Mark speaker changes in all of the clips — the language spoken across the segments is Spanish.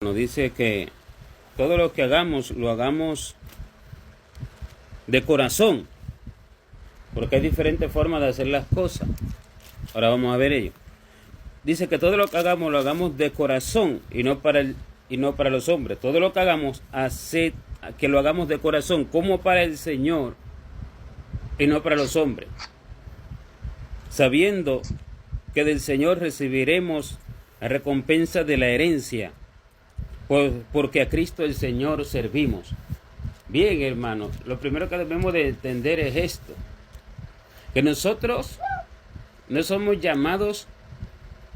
Speaker 1: Nos dice que todo lo que hagamos, lo hagamos de corazón, porque hay diferentes formas de hacer las cosas. Ahora vamos a ver ello. Dice que todo lo que hagamos, lo hagamos de corazón y no para los hombres. Todo lo que hagamos, que lo hagamos de corazón, como para el Señor y no para los hombres. Sabiendo que del Señor recibiremos la recompensa de la herencia, porque a Cristo el Señor servimos. Bien, hermanos, lo primero que debemos de entender es esto, que nosotros no somos llamados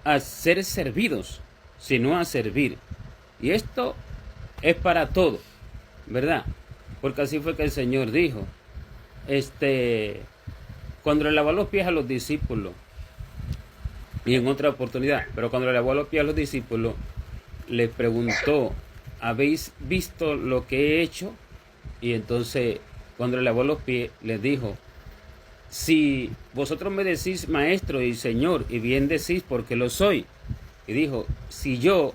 Speaker 1: a ser servidos, sino a servir. Y esto es para todo, ¿verdad? Porque así fue que el Señor dijo, cuando le lavó los pies a los discípulos, y en otra oportunidad, pero cuando le lavó los pies a los discípulos, le preguntó, ¿habéis visto lo que he hecho? Y entonces, cuando le lavó los pies, les dijo, si vosotros me decís maestro y señor, y bien decís porque lo soy. Y dijo, si yo,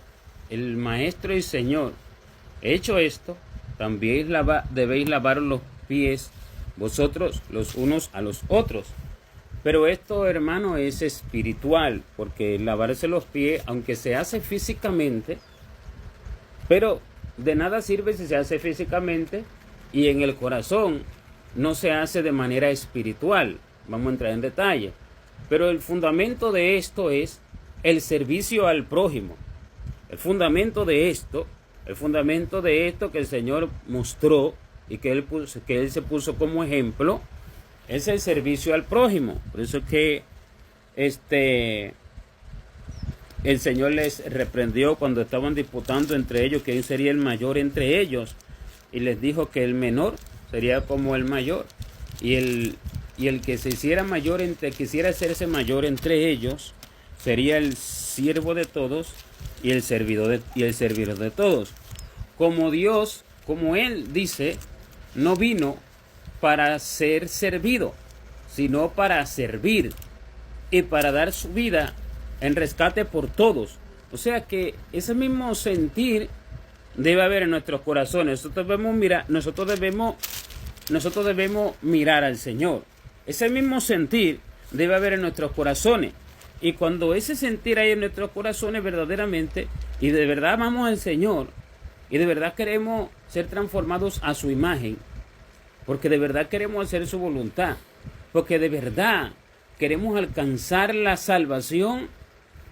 Speaker 1: el maestro y señor, he hecho esto, también debéis lavar los pies vosotros los unos a los otros. Pero esto, hermano, es espiritual, porque lavarse los pies, aunque se hace físicamente, pero de nada sirve si se hace físicamente y en el corazón no se hace de manera espiritual. Vamos a entrar en detalle. Pero el fundamento de esto es el servicio al prójimo. El fundamento de esto que el Señor mostró y que Él se puso como ejemplo, es el servicio al prójimo. Por eso es que el Señor les reprendió cuando estaban disputando entre ellos quién sería el mayor entre ellos. Y les dijo que el menor sería como el mayor. Y el que se hiciera mayor quisiera hacerse mayor entre ellos, sería el siervo de todos y el servidor de todos. Como Dios, como Él dice, no vino para ser servido, sino para servir y para dar su vida en rescate por todos. O sea que ese mismo sentir debe haber en nuestros corazones. Nosotros debemos mirar al Señor. Ese mismo sentir debe haber en nuestros corazones. Y cuando ese sentir hay en nuestros corazones verdaderamente, y de verdad amamos al Señor, y de verdad queremos ser transformados a su imagen, porque de verdad queremos hacer su voluntad, porque de verdad queremos alcanzar la salvación,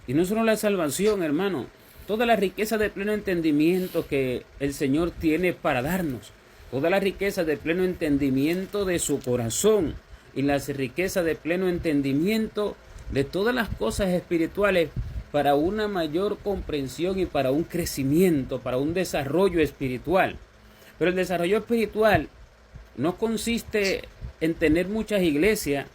Speaker 1: y no solo la salvación, hermano, toda la riqueza de pleno entendimiento que el Señor tiene para darnos, toda la riqueza de pleno entendimiento de su corazón, y las riquezas de pleno entendimiento de todas las cosas espirituales para una mayor comprensión y para un crecimiento, para un desarrollo espiritual. Pero el desarrollo espiritual no consiste en tener muchas iglesias.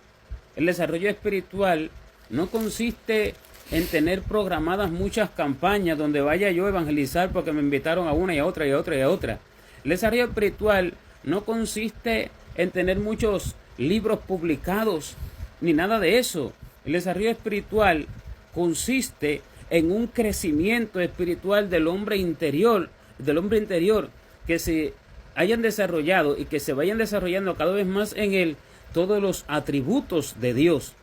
Speaker 1: El desarrollo espiritual no consiste en tener programadas muchas campañas donde vaya yo a evangelizar porque me invitaron a una y a otra y a otra y a otra. El desarrollo espiritual no consiste en tener muchos libros publicados ni nada de eso. El desarrollo espiritual consiste en un crecimiento espiritual del hombre interior, que se hayan desarrollado y que se vayan desarrollando cada vez más en él todos los atributos de Dios,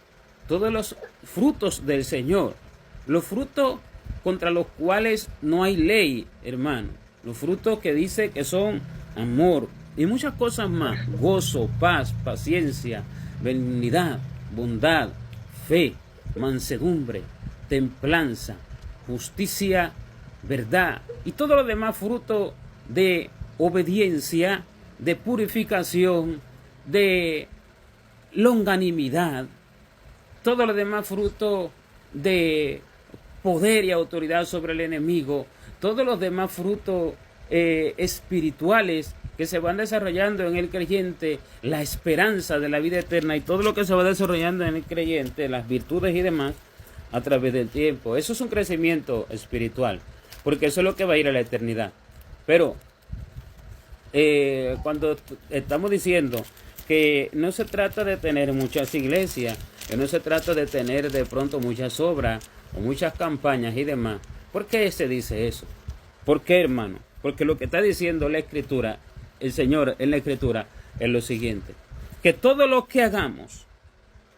Speaker 1: todos los frutos del Señor, los frutos contra los cuales no hay ley, hermano, los frutos que dice que son amor y muchas cosas más, gozo, paz, paciencia, benignidad, bondad, fe, mansedumbre, templanza, justicia, verdad y todo lo demás fruto de obediencia, de purificación, de longanimidad, todo lo demás fruto de poder y autoridad sobre el enemigo, todos los demás frutos espirituales que se van desarrollando en el creyente, la esperanza de la vida eterna y todo lo que se va desarrollando en el creyente, las virtudes y demás, a través del tiempo. Eso es un crecimiento espiritual, porque eso es lo que va a ir a la eternidad. Pero cuando estamos diciendo que no se trata de tener muchas iglesias, que no se trata de tener de pronto muchas obras o muchas campañas y demás, ¿por qué se dice eso? ¿Por qué, hermano? Porque lo que está diciendo la Escritura, el Señor en la Escritura, es lo siguiente: que todo lo que hagamos,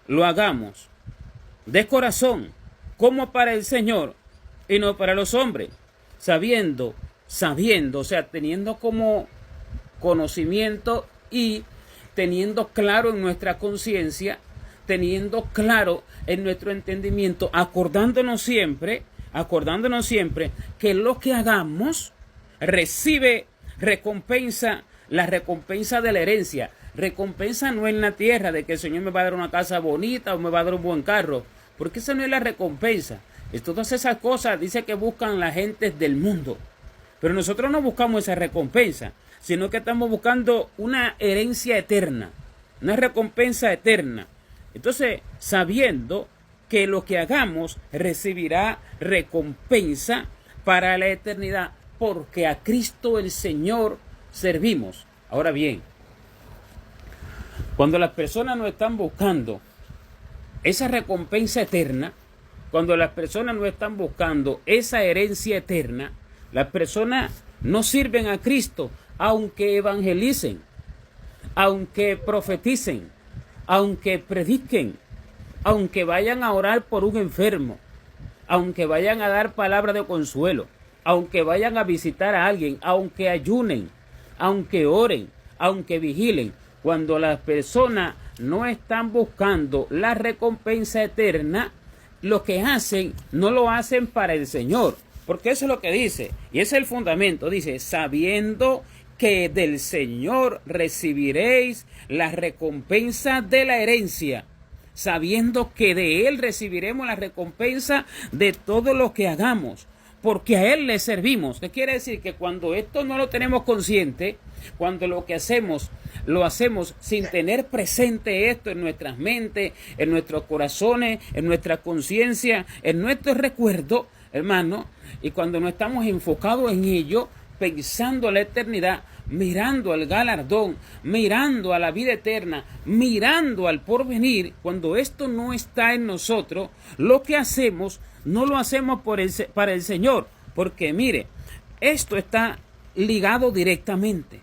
Speaker 1: lo hagamos de corazón, como para el Señor y no para los hombres, sabiendo, o sea, teniendo como conocimiento y teniendo claro en nuestra conciencia, teniendo claro en nuestro entendimiento, acordándonos siempre que lo que hagamos recibe recompensa, la recompensa de la herencia. Recompensa no en la tierra, de que el Señor me va a dar una casa bonita o me va a dar un buen carro, porque esa no es la recompensa. Y todas esas cosas dice que buscan las gentes del mundo, pero nosotros no buscamos esa recompensa, sino que estamos buscando una herencia eterna, una recompensa eterna. Entonces, sabiendo que lo que hagamos recibirá recompensa para la eternidad, porque a Cristo el Señor servimos. Ahora bien, cuando las personas no están buscando esa recompensa eterna, cuando las personas no están buscando esa herencia eterna, las personas no sirven a Cristo, aunque evangelicen, aunque profeticen, aunque prediquen, aunque vayan a orar por un enfermo, aunque vayan a dar palabra de consuelo, aunque vayan a visitar a alguien, aunque ayunen, aunque oren, aunque vigilen. Cuando las personas no están buscando la recompensa eterna, lo que hacen no lo hacen para el Señor, porque eso es lo que dice, y ese es el fundamento. Dice, sabiendo que del Señor recibiréis la recompensa de la herencia, sabiendo que de Él recibiremos la recompensa de todo lo que hagamos, porque a Él le servimos. ¿Qué quiere decir? Que cuando esto no lo tenemos consciente, cuando lo que hacemos, lo hacemos sin tener presente esto en nuestras mentes, en nuestros corazones, en nuestra conciencia, en nuestros recuerdos, hermano, y cuando no estamos enfocados en ello, pensando en la eternidad, mirando al galardón, mirando a la vida eterna, mirando al porvenir, cuando esto no está en nosotros, lo que hacemos no lo hacemos para el Señor, porque mire, esto está ligado directamente.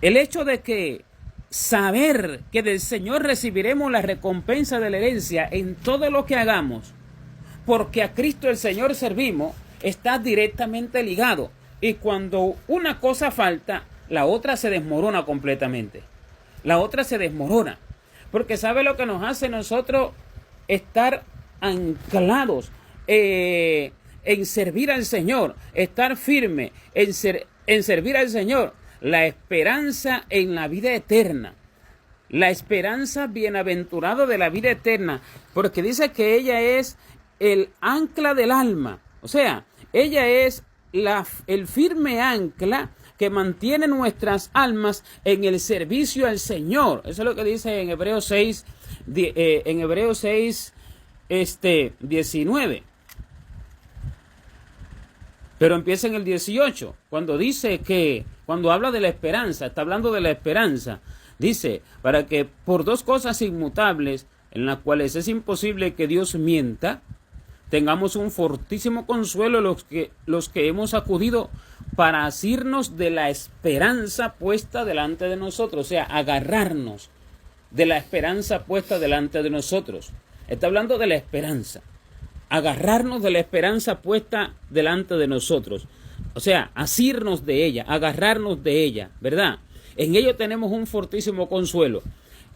Speaker 1: El hecho de que saber que del Señor recibiremos la recompensa de la herencia en todo lo que hagamos, porque a Cristo el Señor servimos, está directamente ligado. Y cuando una cosa falta, la otra se desmorona completamente. La otra se desmorona. Porque ¿sabe lo que nos hace nosotros estar anclados en servir al Señor? Estar firme en servir al Señor. La esperanza en la vida eterna. La esperanza bienaventurada de la vida eterna. Porque dice que ella es el ancla del alma. O sea, ella es el firme ancla que mantiene nuestras almas en el servicio al Señor. Eso es lo que dice en Hebreos 6, 19. Pero empieza en el 18, cuando dice que, cuando habla de la esperanza, está hablando de la esperanza. Dice, para que por dos cosas inmutables, en las cuales es imposible que Dios mienta, tengamos un fortísimo consuelo los que hemos acudido para asirnos de la esperanza puesta delante de nosotros, o sea, agarrarnos de la esperanza puesta delante de nosotros. Está hablando de la esperanza, agarrarnos de la esperanza puesta delante de nosotros, o sea, asirnos de ella, agarrarnos de ella, ¿verdad? En ello tenemos un fortísimo consuelo.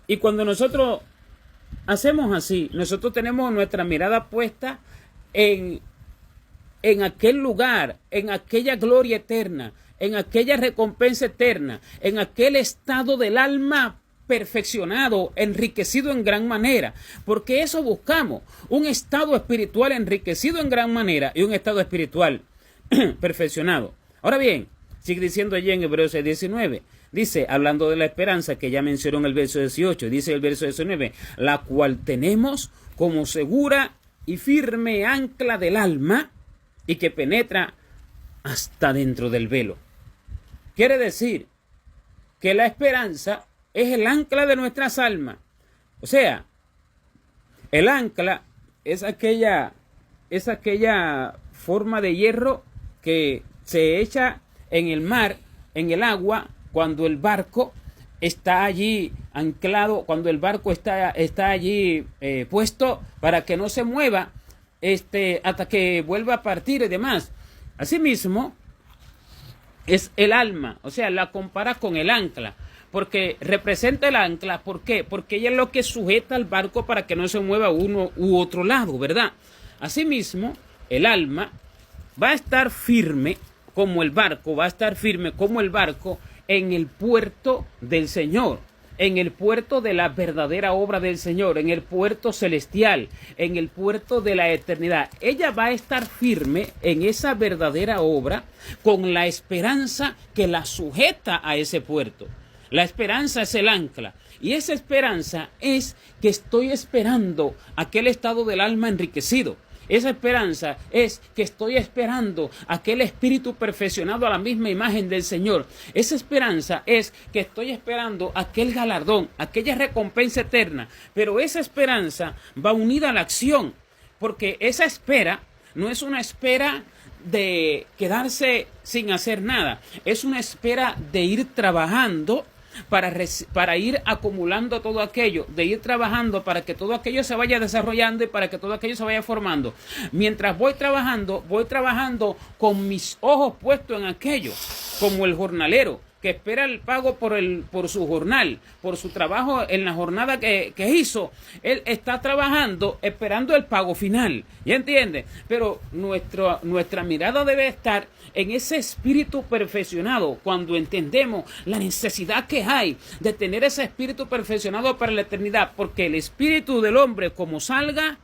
Speaker 1: Y cuando nosotros hacemos así, nosotros tenemos nuestra mirada puesta en aquel lugar, en aquella gloria eterna, en aquella recompensa eterna, en aquel estado del alma perfeccionado, enriquecido en gran manera, porque eso buscamos, un estado espiritual enriquecido en gran manera y un estado espiritual perfeccionado. Ahora bien, sigue diciendo allí en Hebreos 19, dice, hablando de la esperanza que ya mencionó en el verso 18, dice el verso 19, la cual tenemos como segura y firme ancla del alma y que penetra hasta dentro del velo. Quiere decir que la esperanza es el ancla de nuestras almas. O sea, el ancla es aquella forma de hierro que se echa en el mar, en el agua, cuando el barco está allí anclado, cuando el barco está allí puesto para que no se mueva hasta que vuelva a partir y demás. Asimismo, es el alma, o sea, la compara con el ancla, porque representa el ancla. ¿Por qué? Porque ella es lo que sujeta al barco para que no se mueva uno u otro lado, ¿verdad? Asimismo, el alma va a estar firme como el barco, en el puerto del Señor, en el puerto de la verdadera obra del Señor, en el puerto celestial, en el puerto de la eternidad. Ella va a estar firme en esa verdadera obra con la esperanza que la sujeta a ese puerto. La esperanza es el ancla. Y esa esperanza es que estoy esperando aquel estado del alma enriquecido. Esa esperanza es que estoy esperando aquel espíritu perfeccionado a la misma imagen del Señor. Esa esperanza es que estoy esperando aquel galardón, aquella recompensa eterna. Pero esa esperanza va unida a la acción, porque esa espera no es una espera de quedarse sin hacer nada. Es una espera de ir trabajando para ir acumulando todo aquello, de ir trabajando para que todo aquello se vaya desarrollando y para que todo aquello se vaya formando. Mientras voy trabajando con mis ojos puestos en aquello, como el jornalero que espera el pago por su jornal, por su trabajo en la jornada que hizo. Él está trabajando esperando el pago final, ¿ya entiende? Pero nuestra mirada debe estar en ese espíritu perfeccionado, cuando entendemos la necesidad que hay de tener ese espíritu perfeccionado para la eternidad, porque el espíritu del hombre, como salga,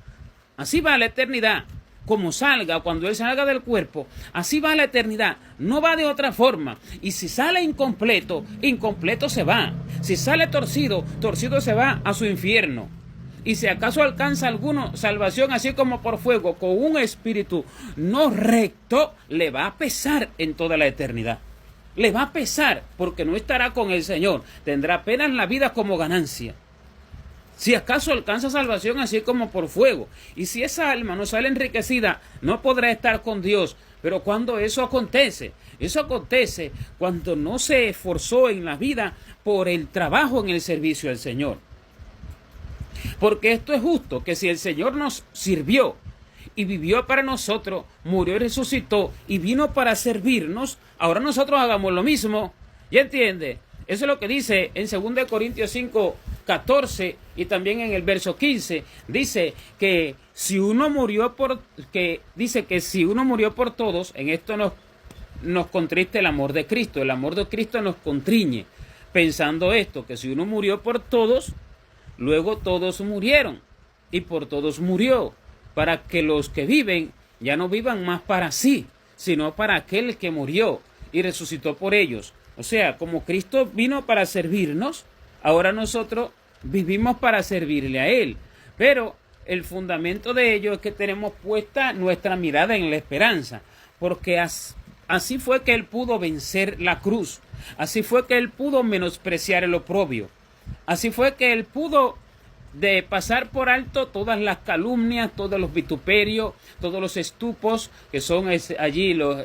Speaker 1: así va a la eternidad. Como salga, cuando él salga del cuerpo, así va a la eternidad, no va de otra forma. Y si sale incompleto, incompleto se va. Si sale torcido, torcido se va a su infierno. Y si acaso alcanza alguno salvación así como por fuego, con un espíritu no recto, le va a pesar en toda la eternidad. Le va a pesar porque no estará con el Señor. Tendrá apenas la vida como ganancia. Si acaso alcanza salvación así como por fuego. Y si esa alma no sale enriquecida, no podrá estar con Dios. Pero cuando eso acontece cuando no se esforzó en la vida por el trabajo en el servicio al Señor. Porque esto es justo, que si el Señor nos sirvió y vivió para nosotros, murió y resucitó y vino para servirnos, ahora nosotros hagamos lo mismo. ¿Ya entiende? Eso es lo que dice en 2 Corintios 5:14 y también en el verso 15. Dice que si uno murió por todos, en esto nos contriste el amor de Cristo. El amor de Cristo nos contriñe, pensando esto, que si uno murió por todos, luego todos murieron y por todos murió, para que los que viven ya no vivan más para sí, sino para aquel que murió y resucitó por ellos. O sea, como Cristo vino para servirnos, ahora nosotros vivimos para servirle a Él. Pero el fundamento de ello es que tenemos puesta nuestra mirada en la esperanza, porque así fue que Él pudo vencer la cruz, así fue que Él pudo menospreciar el oprobio, así fue que Él pudo de pasar por alto todas las calumnias, todos los vituperios, todos los estupos que son allí lo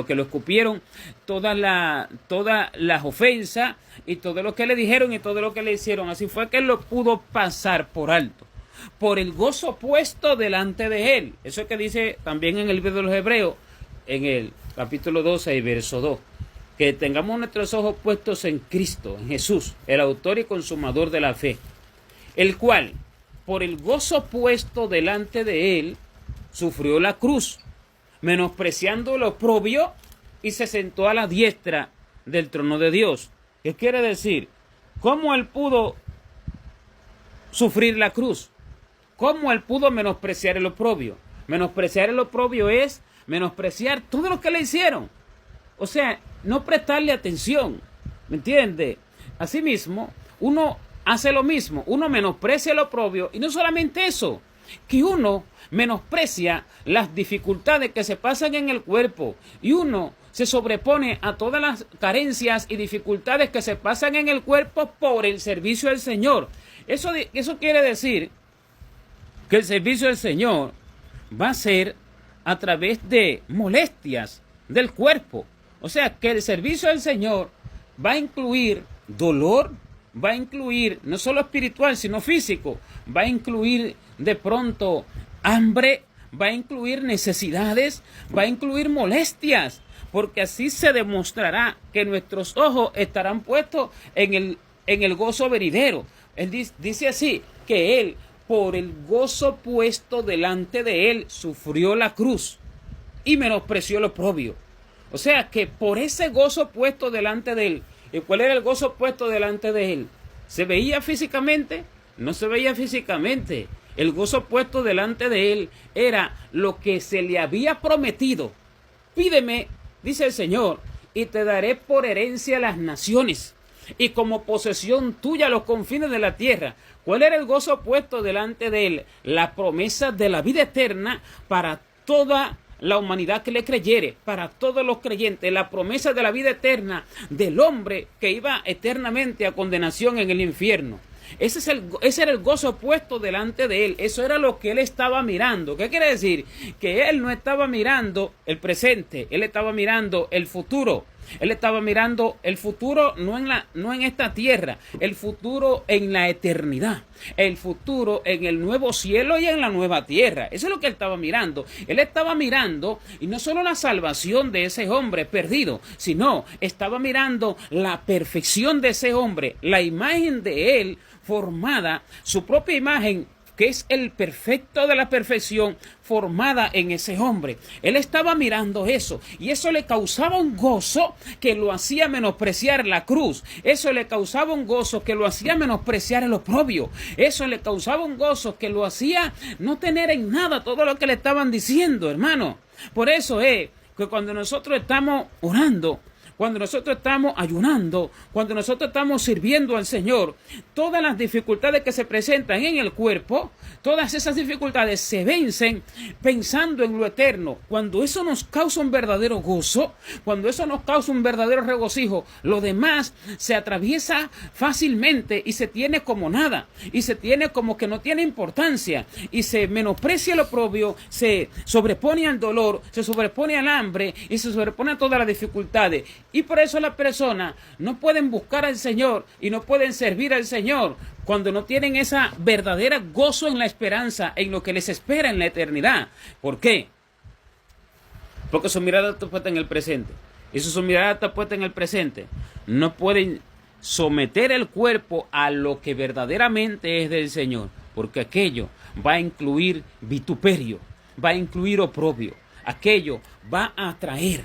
Speaker 1: que lo escupieron, todas las ofensas y todo lo que le dijeron y todo lo que le hicieron. Así fue que él lo pudo pasar por alto, por el gozo puesto delante de él. Eso es que dice también en el libro de los Hebreos, en el capítulo 12 y verso 2. Que tengamos nuestros ojos puestos en Cristo, en Jesús, el autor y consumador de la fe, el cual, por el gozo puesto delante de él, sufrió la cruz, menospreciando lo oprobio, y se sentó a la diestra del trono de Dios. ¿Qué quiere decir? ¿Cómo él pudo sufrir la cruz? ¿Cómo él pudo menospreciar el oprobio? Menospreciar el oprobio es menospreciar todo lo que le hicieron. O sea, no prestarle atención. ¿Me entiende? Asimismo, uno hace lo mismo, uno menosprecia el oprobio, y no solamente eso, que uno menosprecia las dificultades que se pasan en el cuerpo, y uno se sobrepone a todas las carencias y dificultades que se pasan en el cuerpo por el servicio del Señor. Eso quiere decir que el servicio del Señor va a ser a través de molestias, del cuerpo. O sea, que el servicio al Señor va a incluir dolor, va a incluir no solo espiritual, sino físico, va a incluir de pronto hambre, va a incluir necesidades, va a incluir molestias, porque así se demostrará que nuestros ojos estarán puestos en el gozo venidero. Él dice así, que Él, por el gozo puesto delante de Él, sufrió la cruz y menospreció lo oprobio. O sea que por ese gozo puesto delante de Él, ¿y cuál era el gozo puesto delante de Él? ¿Se veía físicamente? No se veía físicamente. El gozo puesto delante de Él era lo que se le había prometido. Pídeme, dice el Señor, y te daré por herencia las naciones, y como posesión tuya los confines de la tierra. ¿Cuál era el gozo puesto delante de Él? La promesa de la vida eterna para toda la humanidad que le creyere, para todos los creyentes, la promesa de la vida eterna del hombre que iba eternamente a condenación en el infierno. Ese era el gozo puesto delante de Él. Eso era lo que Él estaba mirando. ¿Qué quiere decir? Que Él no estaba mirando el presente, Él estaba mirando el futuro. Él estaba mirando el futuro no en esta tierra, el futuro en la eternidad, el futuro en el nuevo cielo y en la nueva tierra. Eso es lo que Él estaba mirando. Él estaba mirando, y no solo la salvación de ese hombre perdido, sino estaba mirando la perfección de ese hombre, la imagen de Él formada, su propia imagen, que es el perfecto de la perfección formada en ese hombre. Él estaba mirando eso, y eso le causaba un gozo que lo hacía menospreciar la cruz. Eso le causaba un gozo que lo hacía menospreciar el oprobio. Eso le causaba un gozo que lo hacía no tener en nada todo lo que le estaban diciendo, hermano. Por eso es que cuando nosotros estamos orando, cuando nosotros estamos ayunando, cuando nosotros estamos sirviendo al Señor, todas las dificultades que se presentan en el cuerpo, todas esas dificultades se vencen pensando en lo eterno. Cuando eso nos causa un verdadero gozo, cuando eso nos causa un verdadero regocijo, lo demás se atraviesa fácilmente y se tiene como nada, y se tiene como que no tiene importancia, y se menosprecia lo oprobio, se sobrepone al dolor, se sobrepone al hambre y se sobrepone a todas las dificultades. Y por eso las personas no pueden buscar al Señor y no pueden servir al Señor cuando no tienen esa verdadera gozo en la esperanza, en lo que les espera en la eternidad. ¿Por qué? Porque su mirada está puesta en el presente. Y si su mirada está puesta en el presente, no pueden someter el cuerpo a lo que verdaderamente es del Señor, porque aquello va a incluir vituperio, va a incluir oprobio, aquello va a traer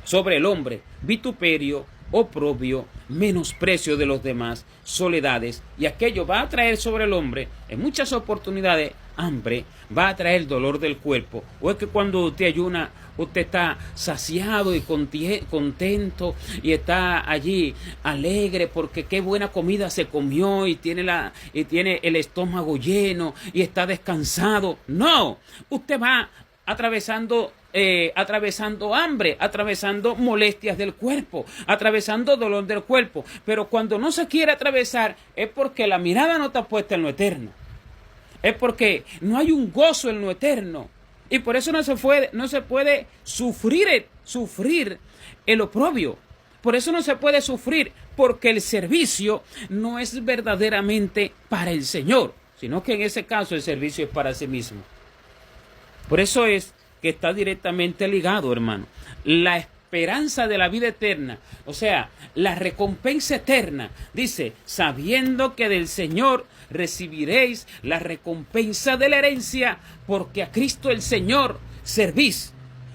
Speaker 1: sobre el hombre vituperio, oprobio, menosprecio de los demás, soledades, y aquello va a traer sobre el hombre en muchas oportunidades hambre, va a traer dolor del cuerpo. O es que cuando usted ayuna, usted está saciado y contento y está allí alegre porque qué buena comida se comió y tiene el estómago lleno y está descansado. No, usted va atravesando hambre, atravesando molestias del cuerpo, atravesando dolor del cuerpo. Pero cuando no se quiere atravesar es porque la mirada no está puesta en lo eterno. Es porque no hay un gozo en lo eterno. Y por eso no se puede sufrir el oprobio. Por eso no se puede sufrir, porque el servicio no es verdaderamente para el Señor, sino que en ese caso el servicio es para sí mismo. Por eso es que está directamente ligado, hermano, la esperanza de la vida eterna, o sea, la recompensa eterna. Dice, sabiendo que del Señor recibiréis la recompensa de la herencia, porque a Cristo el Señor servís.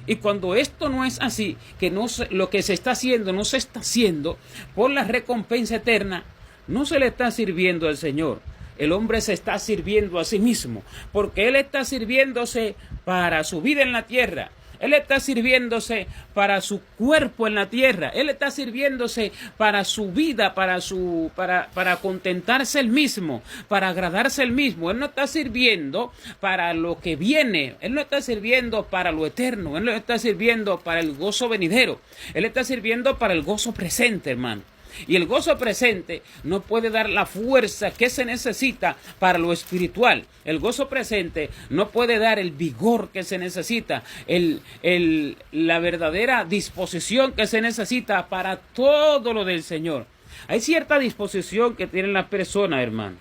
Speaker 1: Y cuando esto no es así, que lo que se está haciendo no se está haciendo por la recompensa eterna, no se le está sirviendo al Señor. El hombre se está sirviendo a sí mismo, porque él está sirviéndose para su vida en la tierra. Él está sirviéndose para su cuerpo en la tierra. Él está sirviéndose para su vida, para contentarse él mismo, para agradarse él mismo. Él no está sirviendo para lo que viene. Él no está sirviendo para lo eterno. Él no está sirviendo para el gozo venidero. Él está sirviendo para el gozo presente, hermano. Y el gozo presente nos puede dar la fuerza que se necesita para lo espiritual. El gozo presente no puede dar el vigor que se necesita, la verdadera disposición que se necesita para todo lo del Señor. Hay cierta disposición que tienen las personas, hermano,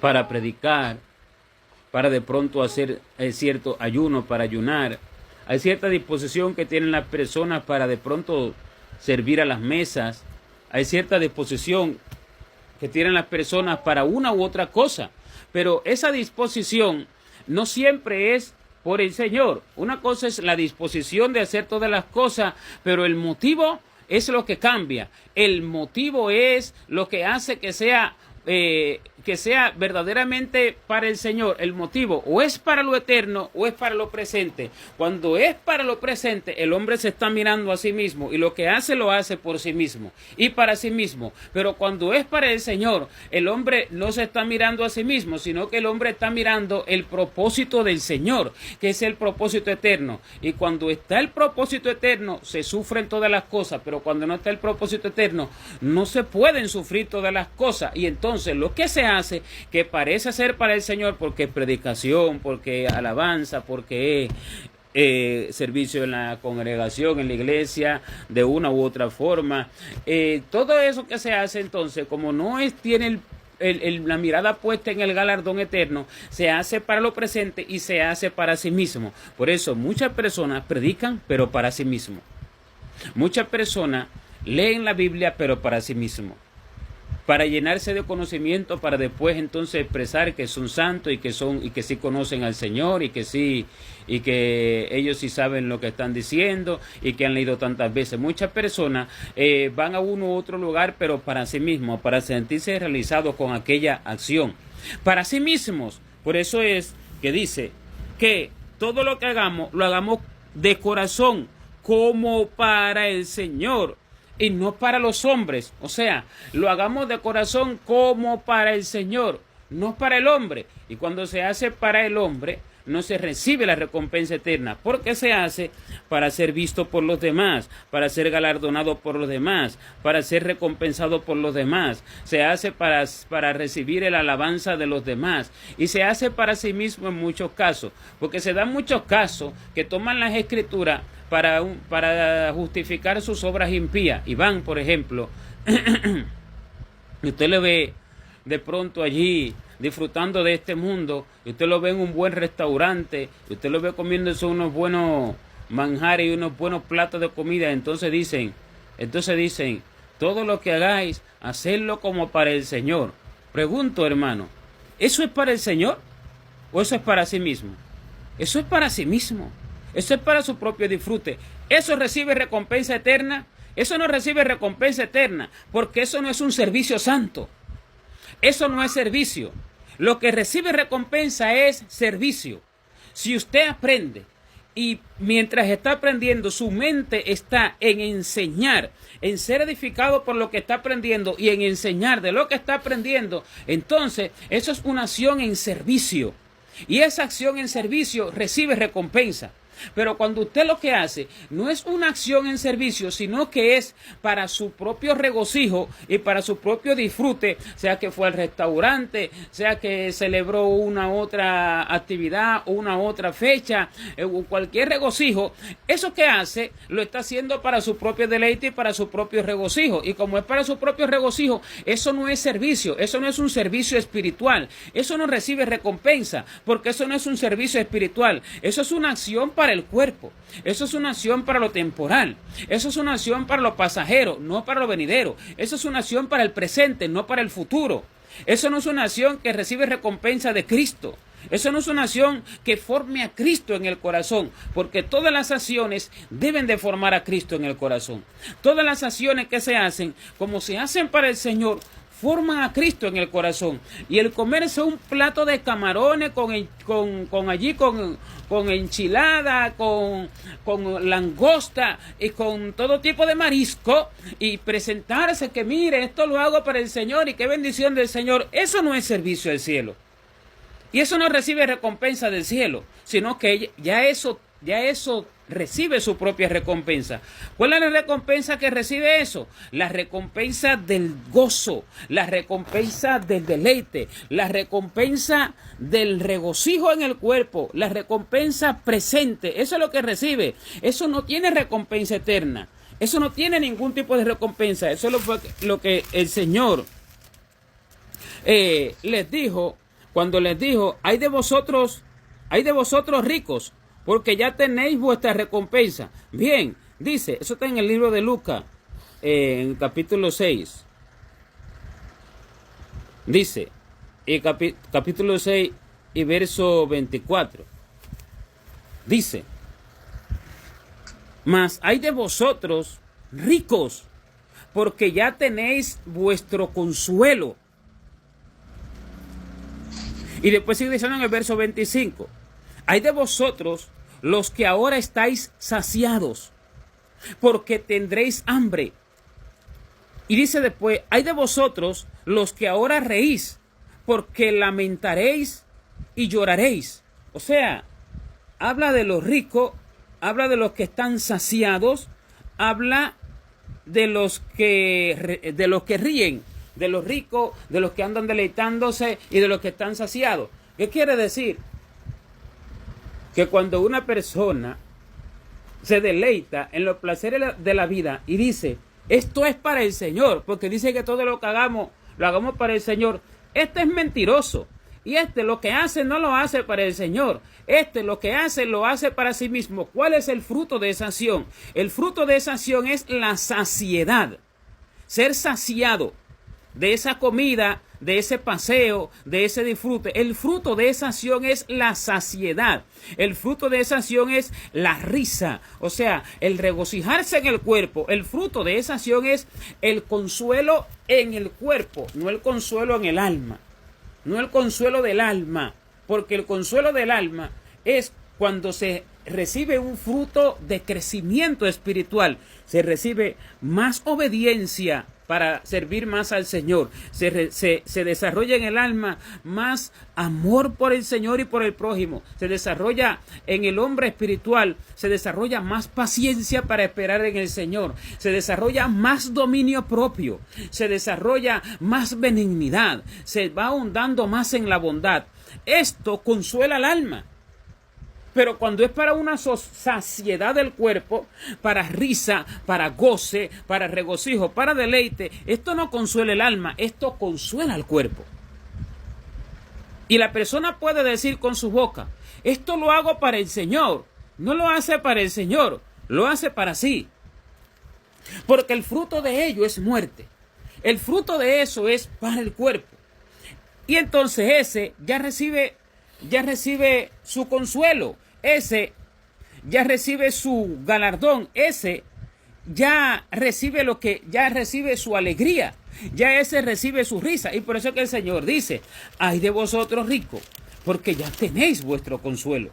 Speaker 1: para predicar, para de pronto hacer cierto ayuno, para ayunar. Hay cierta disposición que tienen las personas para de pronto servir a las mesas. Hay cierta disposición que tienen las personas para una u otra cosa. Pero esa disposición no siempre es por el Señor. Una cosa es la disposición de hacer todas las cosas, pero el motivo es lo que cambia. El motivo es lo que hace que sea verdaderamente para el Señor. El motivo o es para lo eterno o es para lo presente. Cuando es para lo presente, el hombre se está mirando a sí mismo y lo que hace lo hace por sí mismo y para sí mismo. Pero cuando es para el Señor, el hombre no se está mirando a sí mismo, sino que el hombre está mirando el propósito del Señor, que es el propósito eterno. Y cuando está el propósito eterno, se sufren todas las cosas, pero cuando no está el propósito eterno, no se pueden sufrir todas las cosas. Y entonces lo que se hace, que parece ser para el Señor, porque es predicación, porque es alabanza, porque es servicio en la congregación, en la iglesia, de una u otra forma, todo eso que se hace entonces, como no tiene la mirada puesta en el galardón eterno, se hace para lo presente y se hace para sí mismo. Por eso muchas personas predican, pero para sí mismo. Muchas personas leen la Biblia, pero para sí mismo, para llenarse de conocimiento, para después entonces expresar que son santos y que sí conocen al Señor y que ellos sí saben lo que están diciendo y que han leído tantas veces. Muchas personas van a uno u otro lugar, pero para sí mismos, para sentirse realizados con aquella acción, para sí mismos. Por eso es que dice que todo lo que hagamos, lo hagamos de corazón, como para el Señor, y no para los hombres. O sea, lo hagamos de corazón como para el Señor, no para el hombre. Y cuando se hace para el hombre, no se recibe la recompensa eterna, porque se hace para ser visto por los demás, para ser galardonado por los demás, para ser recompensado por los demás. Se hace para recibir la alabanza de los demás, y se hace para sí mismo en muchos casos, porque se dan muchos casos que toman las escrituras para justificar sus obras impías. Y van, por ejemplo, y usted le ve de pronto allí disfrutando de este mundo, y usted lo ve en un buen restaurante, y usted lo ve comiéndose unos buenos manjares y unos buenos platos de comida. Entonces dicen, todo lo que hagáis, hacedlo como para el Señor. Pregunto, hermano, ¿eso es para el Señor o eso es para sí mismo? Eso es para sí mismo. Eso es para su propio disfrute. ¿Eso recibe recompensa eterna? Eso no recibe recompensa eterna, porque eso no es un servicio santo. Eso no es servicio. Lo que recibe recompensa es servicio. Si usted aprende y mientras está aprendiendo su mente está en enseñar, en ser edificado por lo que está aprendiendo y en enseñar de lo que está aprendiendo, entonces eso es una acción en servicio. Y esa acción en servicio recibe recompensa. Pero cuando usted lo que hace no es una acción en servicio, sino que es para su propio regocijo y para su propio disfrute, sea que fue al restaurante, sea que celebró una otra actividad o una otra fecha, o cualquier regocijo, eso que hace lo está haciendo para su propio deleite y para su propio regocijo. Y como es para su propio regocijo, eso no es servicio, eso no es un servicio espiritual, eso no recibe recompensa, porque eso no es un servicio espiritual, eso es una acción para el cuerpo, eso es una acción para lo temporal, eso es una acción para lo pasajero, no para lo venidero, eso es una acción para el presente, no para el futuro. Eso no es una acción que recibe recompensa de Cristo. Eso no es una acción que forme a Cristo en el corazón, porque todas las acciones deben de formar a Cristo en el corazón. Todas las acciones que se hacen, como se hacen para el Señor, forman a Cristo en el corazón. Y el comerse un plato de camarones con enchilada, con langosta y con todo tipo de marisco, y presentarse que mire, esto lo hago para el Señor y qué bendición del Señor, eso no es servicio al cielo. Y eso no recibe recompensa del cielo, sino que ya eso recibe su propia recompensa. ¿Cuál es la recompensa que recibe eso? La recompensa del gozo, la recompensa del deleite, la recompensa del regocijo en el cuerpo, la recompensa presente. Eso es lo que recibe. Eso no tiene recompensa eterna. Eso no tiene ningún tipo de recompensa. Eso es lo que el Señor les dijo cuando les dijo: hay de vosotros ricos, porque ya tenéis vuestra recompensa. Bien, dice, eso está en el libro de Lucas, en capítulo 6. Dice, capítulo 6 y verso 24. Dice: mas hay de vosotros ricos, porque ya tenéis vuestro consuelo. Y después sigue diciendo en el verso 25: hay de vosotros los que ahora estáis saciados, porque tendréis hambre. Y dice después: hay de vosotros los que ahora reís, porque lamentaréis y lloraréis. O sea, habla de los ricos, habla de los que están saciados, habla de los que ríen, de los ricos, de los que andan deleitándose y de los que están saciados. ¿Qué quiere decir? Que cuando una persona se deleita en los placeres de la vida y dice: esto es para el Señor, porque dice que todo lo que hagamos, lo hagamos para el Señor, este es mentiroso. Y lo que hace no lo hace para el Señor. Lo que hace lo hace para sí mismo. ¿Cuál es el fruto de esa acción? El fruto de esa acción es la saciedad. Ser saciado de esa comida, de ese paseo, de ese disfrute. El fruto de esa acción es la saciedad. El fruto de esa acción es la risa. O sea, el regocijarse en el cuerpo. El fruto de esa acción es el consuelo en el cuerpo, no el consuelo en el alma. No el consuelo del alma, porque el consuelo del alma es cuando se recibe un fruto de crecimiento espiritual. Se recibe más obediencia para servir más al Señor. Se desarrolla en el alma más amor por el Señor y por el prójimo. Se desarrolla en el hombre espiritual, se desarrolla más paciencia para esperar en el Señor. Se desarrolla más dominio propio. Se desarrolla más benignidad. Se va ahondando más en la bondad. Esto consuela al alma. Pero cuando es para una saciedad del cuerpo, para risa, para goce, para regocijo, para deleite, esto no consuela el alma, esto consuela al cuerpo. Y la persona puede decir con su boca: esto lo hago para el Señor. No lo hace para el Señor, lo hace para sí. Porque el fruto de ello es muerte. El fruto de eso es para el cuerpo. Y entonces ese ya recibe su consuelo. Ese ya recibe su galardón. Ese ya recibe su alegría. Ya ese recibe su risa. Y por eso que el Señor dice: ay de vosotros ricos, porque ya tenéis vuestro consuelo.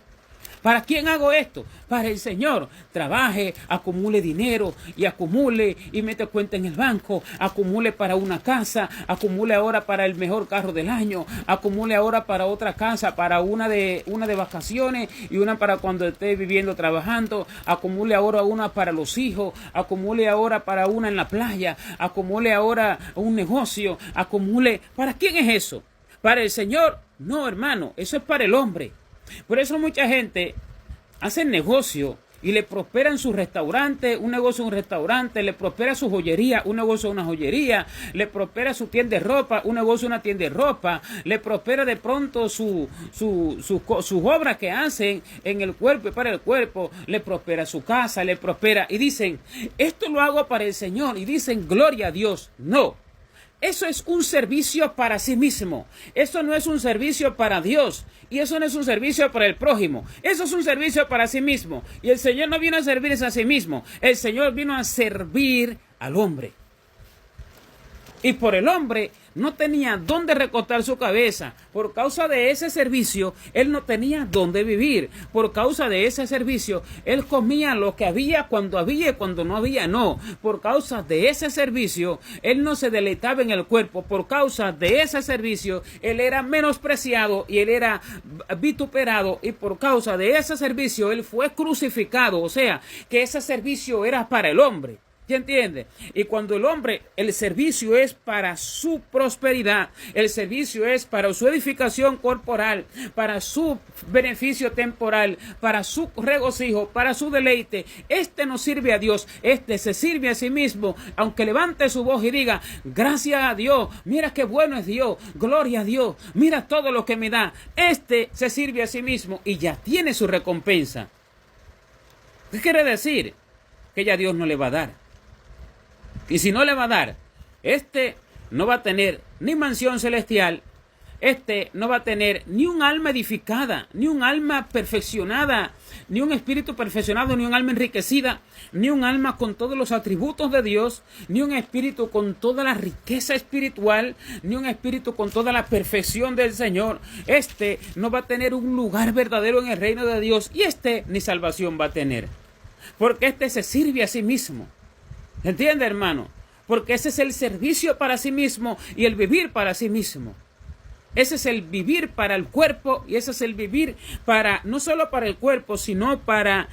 Speaker 1: ¿Para quién hago esto? Para el Señor. Trabaje, acumule dinero y acumule y mete cuenta en el banco. Acumule para una casa, acumule ahora para el mejor carro del año, acumule ahora para otra casa, para una de vacaciones y una para cuando esté viviendo, trabajando. Acumule ahora una para los hijos, acumule ahora para una en la playa, acumule ahora un negocio, acumule. ¿Para quién es eso? ¿Para el Señor? No, hermano, eso es para el hombre. Por eso mucha gente hace negocio y le prospera en su restaurante, un negocio en un restaurante, le prospera su joyería, un negocio en una joyería, le prospera su tienda de ropa, un negocio en una tienda de ropa, le prospera de pronto sus obras que hacen en el cuerpo y para el cuerpo, le prospera su casa, le prospera. Y dicen: esto lo hago para el Señor. Y dicen: gloria a Dios. No. Eso es un servicio para sí mismo. Eso no es un servicio para Dios. Y eso no es un servicio para el prójimo. Eso es un servicio para sí mismo. Y el Señor no vino a servirse a sí mismo. El Señor vino a servir al hombre. Y por el hombre no tenía dónde recostar su cabeza. Por causa de ese servicio, él no tenía dónde vivir. Por causa de ese servicio, él comía lo que había y cuando no había, no. Por causa de ese servicio, él no se deleitaba en el cuerpo. Por causa de ese servicio, él era menospreciado y él era vituperado. Y por causa de ese servicio, él fue crucificado. O sea, que ese servicio era para el hombre. ¿Se entiende? Y cuando el servicio es para su prosperidad, el servicio es para su edificación corporal, para su beneficio temporal, para su regocijo, para su deleite, no sirve a Dios, se sirve a sí mismo, aunque levante su voz y diga, gracias a Dios, mira qué bueno es Dios, gloria a Dios, mira todo lo que me da, se sirve a sí mismo y ya tiene su recompensa. ¿Qué quiere decir? Que ya Dios no le va a dar. Y si no le va a dar, no va a tener ni mansión celestial, no va a tener ni un alma edificada, ni un alma perfeccionada, ni un espíritu perfeccionado, ni un alma enriquecida, ni un alma con todos los atributos de Dios, ni un espíritu con toda la riqueza espiritual, ni un espíritu con toda la perfección del Señor. No va a tener un lugar verdadero en el reino de Dios y ni salvación va a tener. Porque se sirve a sí mismo. ¿Entiende, hermano? Porque ese es el servicio para sí mismo y el vivir para sí mismo. Ese es el vivir para el cuerpo y ese es el vivir no solo para el cuerpo, sino para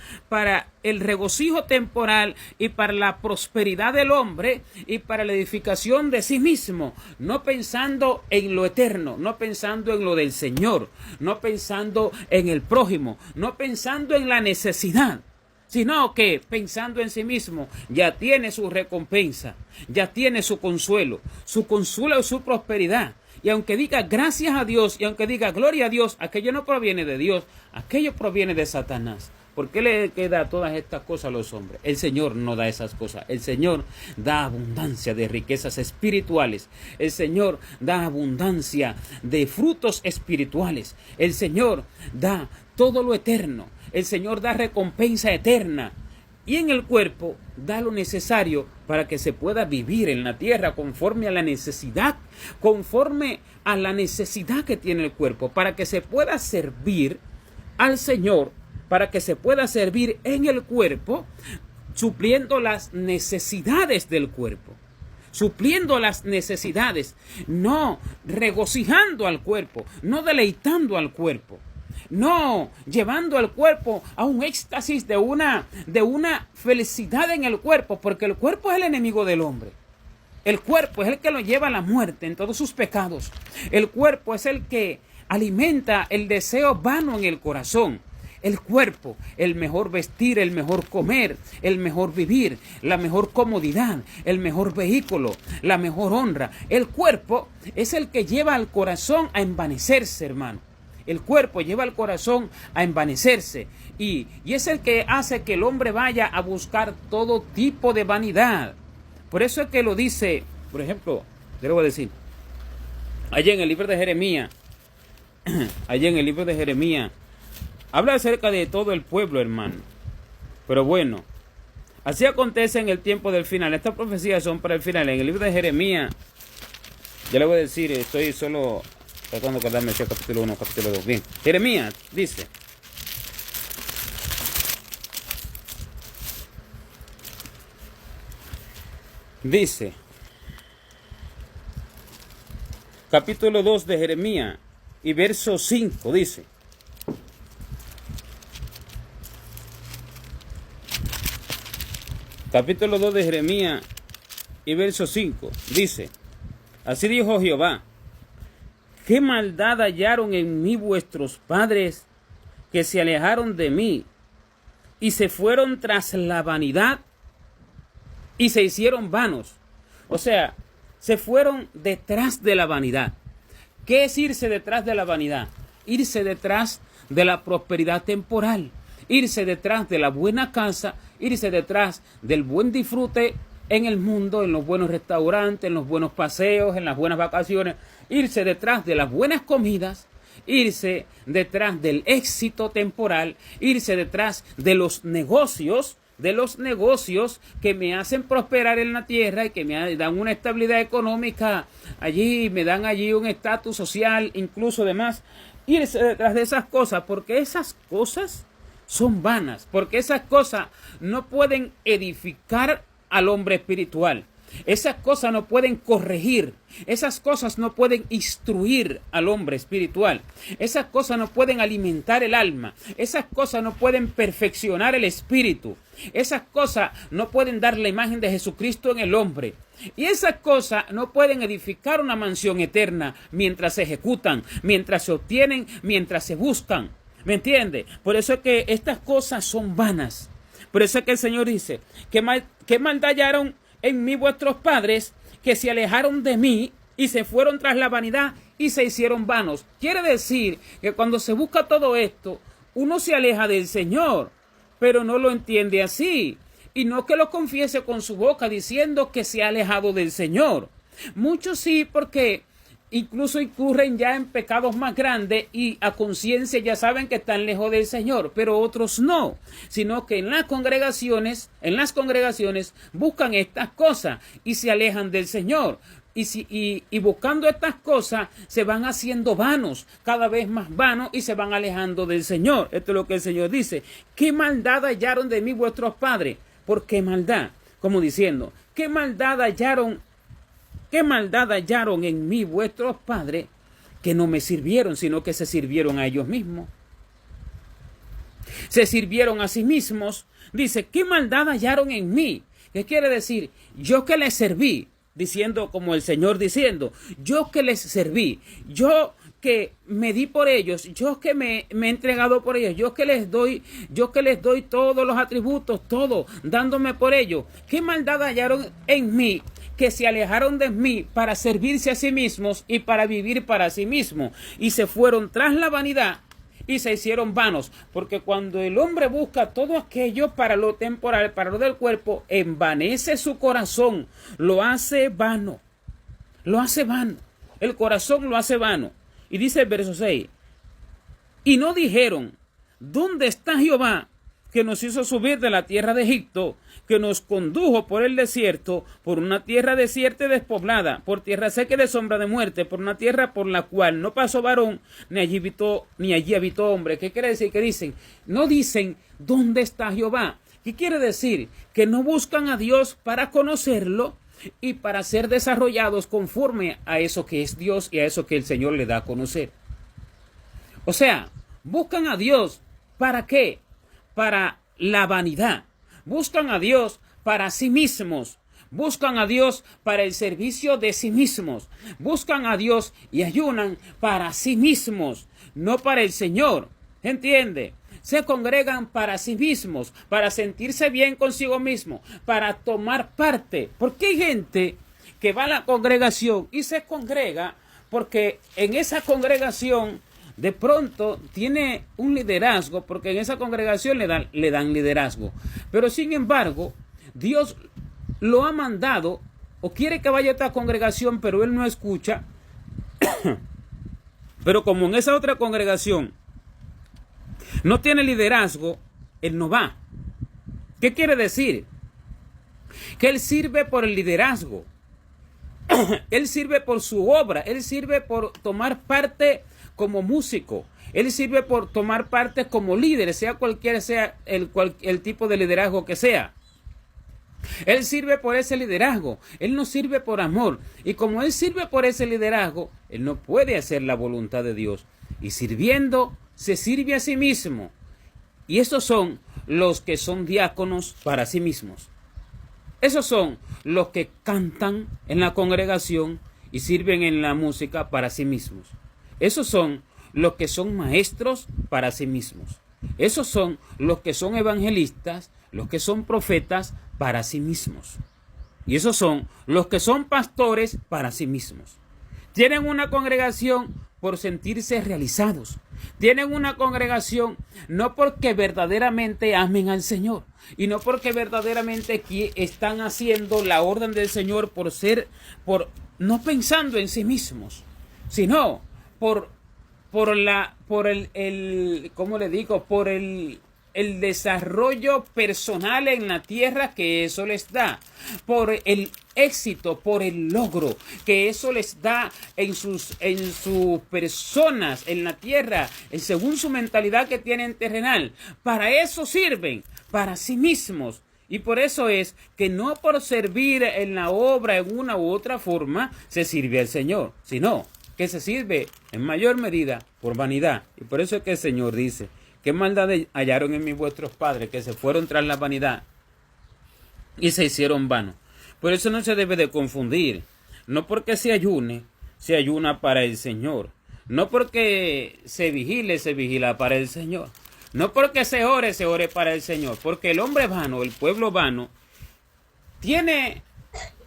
Speaker 1: el regocijo temporal y para la prosperidad del hombre y para la edificación de sí mismo. No pensando en lo eterno, no pensando en lo del Señor, no pensando en el prójimo, no pensando en la necesidad, sino que pensando en sí mismo, ya tiene su recompensa, ya tiene su consuelo y su prosperidad. Y aunque diga gracias a Dios y aunque diga gloria a Dios, aquello no proviene de Dios, aquello proviene de Satanás. ¿Por qué le da todas estas cosas a los hombres? El Señor no da esas cosas. El Señor da abundancia de riquezas espirituales. El Señor da abundancia de frutos espirituales. El Señor da todo lo eterno. El Señor da recompensa eterna. Y en el cuerpo da lo necesario para que se pueda vivir en la tierra conforme a la necesidad que tiene el cuerpo, para que se pueda servir al Señor, para que se pueda servir en el cuerpo, supliendo las necesidades del cuerpo. Supliendo las necesidades, no regocijando al cuerpo, no deleitando al cuerpo. No, llevando al cuerpo a un éxtasis de una felicidad en el cuerpo, porque el cuerpo es el enemigo del hombre. El cuerpo es el que lo lleva a la muerte en todos sus pecados. El cuerpo es el que alimenta el deseo vano en el corazón. El cuerpo, el mejor vestir, el mejor comer, el mejor vivir, la mejor comodidad, el mejor vehículo, la mejor honra. El cuerpo es el que lleva al corazón a envanecerse, hermano. El cuerpo lleva al corazón a envanecerse y es el que hace que el hombre vaya a buscar todo tipo de vanidad. Por eso es que lo dice, por ejemplo, le voy a decir, allá en el libro de Jeremías, habla acerca de todo el pueblo, hermano. Pero bueno, así acontece en el tiempo del final. Estas profecías son para el final. En el libro de Jeremías, ya le voy a decir, estoy solo tratando de acordarme si es capítulo 1 o capítulo 2. Bien, Jeremías dice, capítulo 2 de Jeremías y verso 5, dice, capítulo 2 de Jeremías y verso 5, dice, así dijo Jehová, ¿qué maldad hallaron en mí vuestros padres que se alejaron de mí y se fueron tras la vanidad y se hicieron vanos? O sea, se fueron detrás de la vanidad. ¿Qué es irse detrás de la vanidad? Irse detrás de la prosperidad temporal, irse detrás de la buena casa, irse detrás del buen disfrute en el mundo, en los buenos restaurantes, en los buenos paseos, en las buenas vacaciones, irse detrás de las buenas comidas, irse detrás del éxito temporal, irse detrás de los negocios de los negocios que me hacen prosperar en la tierra y que me dan una estabilidad económica allí, me dan allí un estatus social, incluso demás, irse detrás de esas cosas, porque esas cosas son vanas, porque esas cosas no pueden edificar al hombre espiritual. Esas cosas no pueden corregir, esas cosas no pueden instruir al hombre espiritual, esas cosas no pueden alimentar el alma, esas cosas no pueden perfeccionar el espíritu, esas cosas no pueden dar la imagen de Jesucristo en el hombre. Y esas cosas no pueden edificar una mansión eterna mientras se ejecutan, mientras se obtienen, mientras se buscan. ¿Me entiende? Por eso es que estas cosas son vanas. Por eso es que el Señor dice, ¿qué maldad hallaron en mí vuestros padres, que se alejaron de mí y se fueron tras la vanidad y se hicieron vanos? Quiere decir que cuando se busca todo esto, uno se aleja del Señor, pero no lo entiende así. Y no que lo confiese con su boca diciendo que se ha alejado del Señor. Muchos sí, porque incluso incurren ya en pecados más grandes y a conciencia ya saben que están lejos del Señor, pero otros no, sino que en las congregaciones buscan estas cosas y se alejan del Señor. Y buscando estas cosas se van haciendo vanos, cada vez más vanos, y se van alejando del Señor. Esto es lo que el Señor dice. ¿Qué maldad hallaron de mí vuestros padres? ¿Por qué maldad? Como diciendo, ¿qué maldad hallaron en mí vuestros padres, que no me sirvieron, sino que se sirvieron a ellos mismos? Se sirvieron a sí mismos. Dice, ¿qué maldad hallaron en mí? ¿Qué quiere decir? Yo que les serví, diciendo como el Señor diciendo, yo que les serví, yo que me di por ellos, yo que me he entregado por ellos, yo que les doy todos los atributos, todo, dándome por ellos. ¿Qué maldad hallaron en mí, que se alejaron de mí para servirse a sí mismos y para vivir para sí mismos, y se fueron tras la vanidad y se hicieron vanos? Porque cuando el hombre busca todo aquello para lo temporal, para lo del cuerpo, envanece su corazón, lo hace vano, el corazón lo hace vano. Y dice el verso 6, y no dijeron, ¿dónde está Jehová, que nos hizo subir de la tierra de Egipto, que nos condujo por el desierto, por una tierra desierta y despoblada, por tierra seca y de sombra de muerte, por una tierra por la cual no pasó varón, ni allí habitó hombre? ¿Qué quiere decir? Que dicen, no dicen, ¿dónde está Jehová? ¿Qué quiere decir? Que no buscan a Dios para conocerlo y para ser desarrollados conforme a eso que es Dios y a eso que el Señor le da a conocer. O sea, buscan a Dios, ¿para qué? Para la vanidad. Buscan a Dios para sí mismos. Buscan a Dios para el servicio de sí mismos. Buscan a Dios y ayunan para sí mismos, no para el Señor. ¿Entiende? Se congregan para sí mismos, para sentirse bien consigo mismo, para tomar parte. Porque hay gente que va a la congregación y se congrega porque en esa congregación de pronto tiene un liderazgo, porque en esa congregación le dan liderazgo. Pero sin embargo, Dios lo ha mandado o quiere que vaya a esta congregación, pero él no escucha. Pero como en esa otra congregación no tiene liderazgo, él no va. ¿Qué quiere decir? Que él sirve por el liderazgo. Él sirve por su obra. Él sirve por tomar parte como músico. Él sirve por tomar parte como líder, sea cualquiera sea el tipo de liderazgo que sea. Él sirve por ese liderazgo. Él no sirve por amor. Y como él sirve por ese liderazgo, él no puede hacer la voluntad de Dios. Y sirviendo, se sirve a sí mismo. Y esos son los que son diáconos para sí mismos. Esos son los que cantan en la congregación y sirven en la música para sí mismos. Esos son los que son maestros para sí mismos. Esos son los que son evangelistas, los que son profetas para sí mismos. Y esos son los que son pastores para sí mismos. Tienen una congregación por sentirse realizados. Tienen una congregación no porque verdaderamente amen al Señor y no porque verdaderamente están haciendo la orden del Señor no pensando en sí mismos, sino por el desarrollo personal en la tierra que eso les da, por el éxito, por el logro que eso les da en sus personas en la tierra, según su mentalidad que tienen terrenal. Para eso sirven, para sí mismos. Y por eso es que no por servir en la obra en una u otra forma se sirve al Señor, sino que se sirve en mayor medida por vanidad. Y por eso es que el Señor dice: ¿qué maldad hallaron en mí vuestros padres, que se fueron tras la vanidad y se hicieron vanos? Por eso no se debe de confundir. No porque se ayune, se ayuna para el Señor. No porque se vigila para el Señor. No porque se ore para el Señor. Porque el hombre vano, el pueblo vano, tiene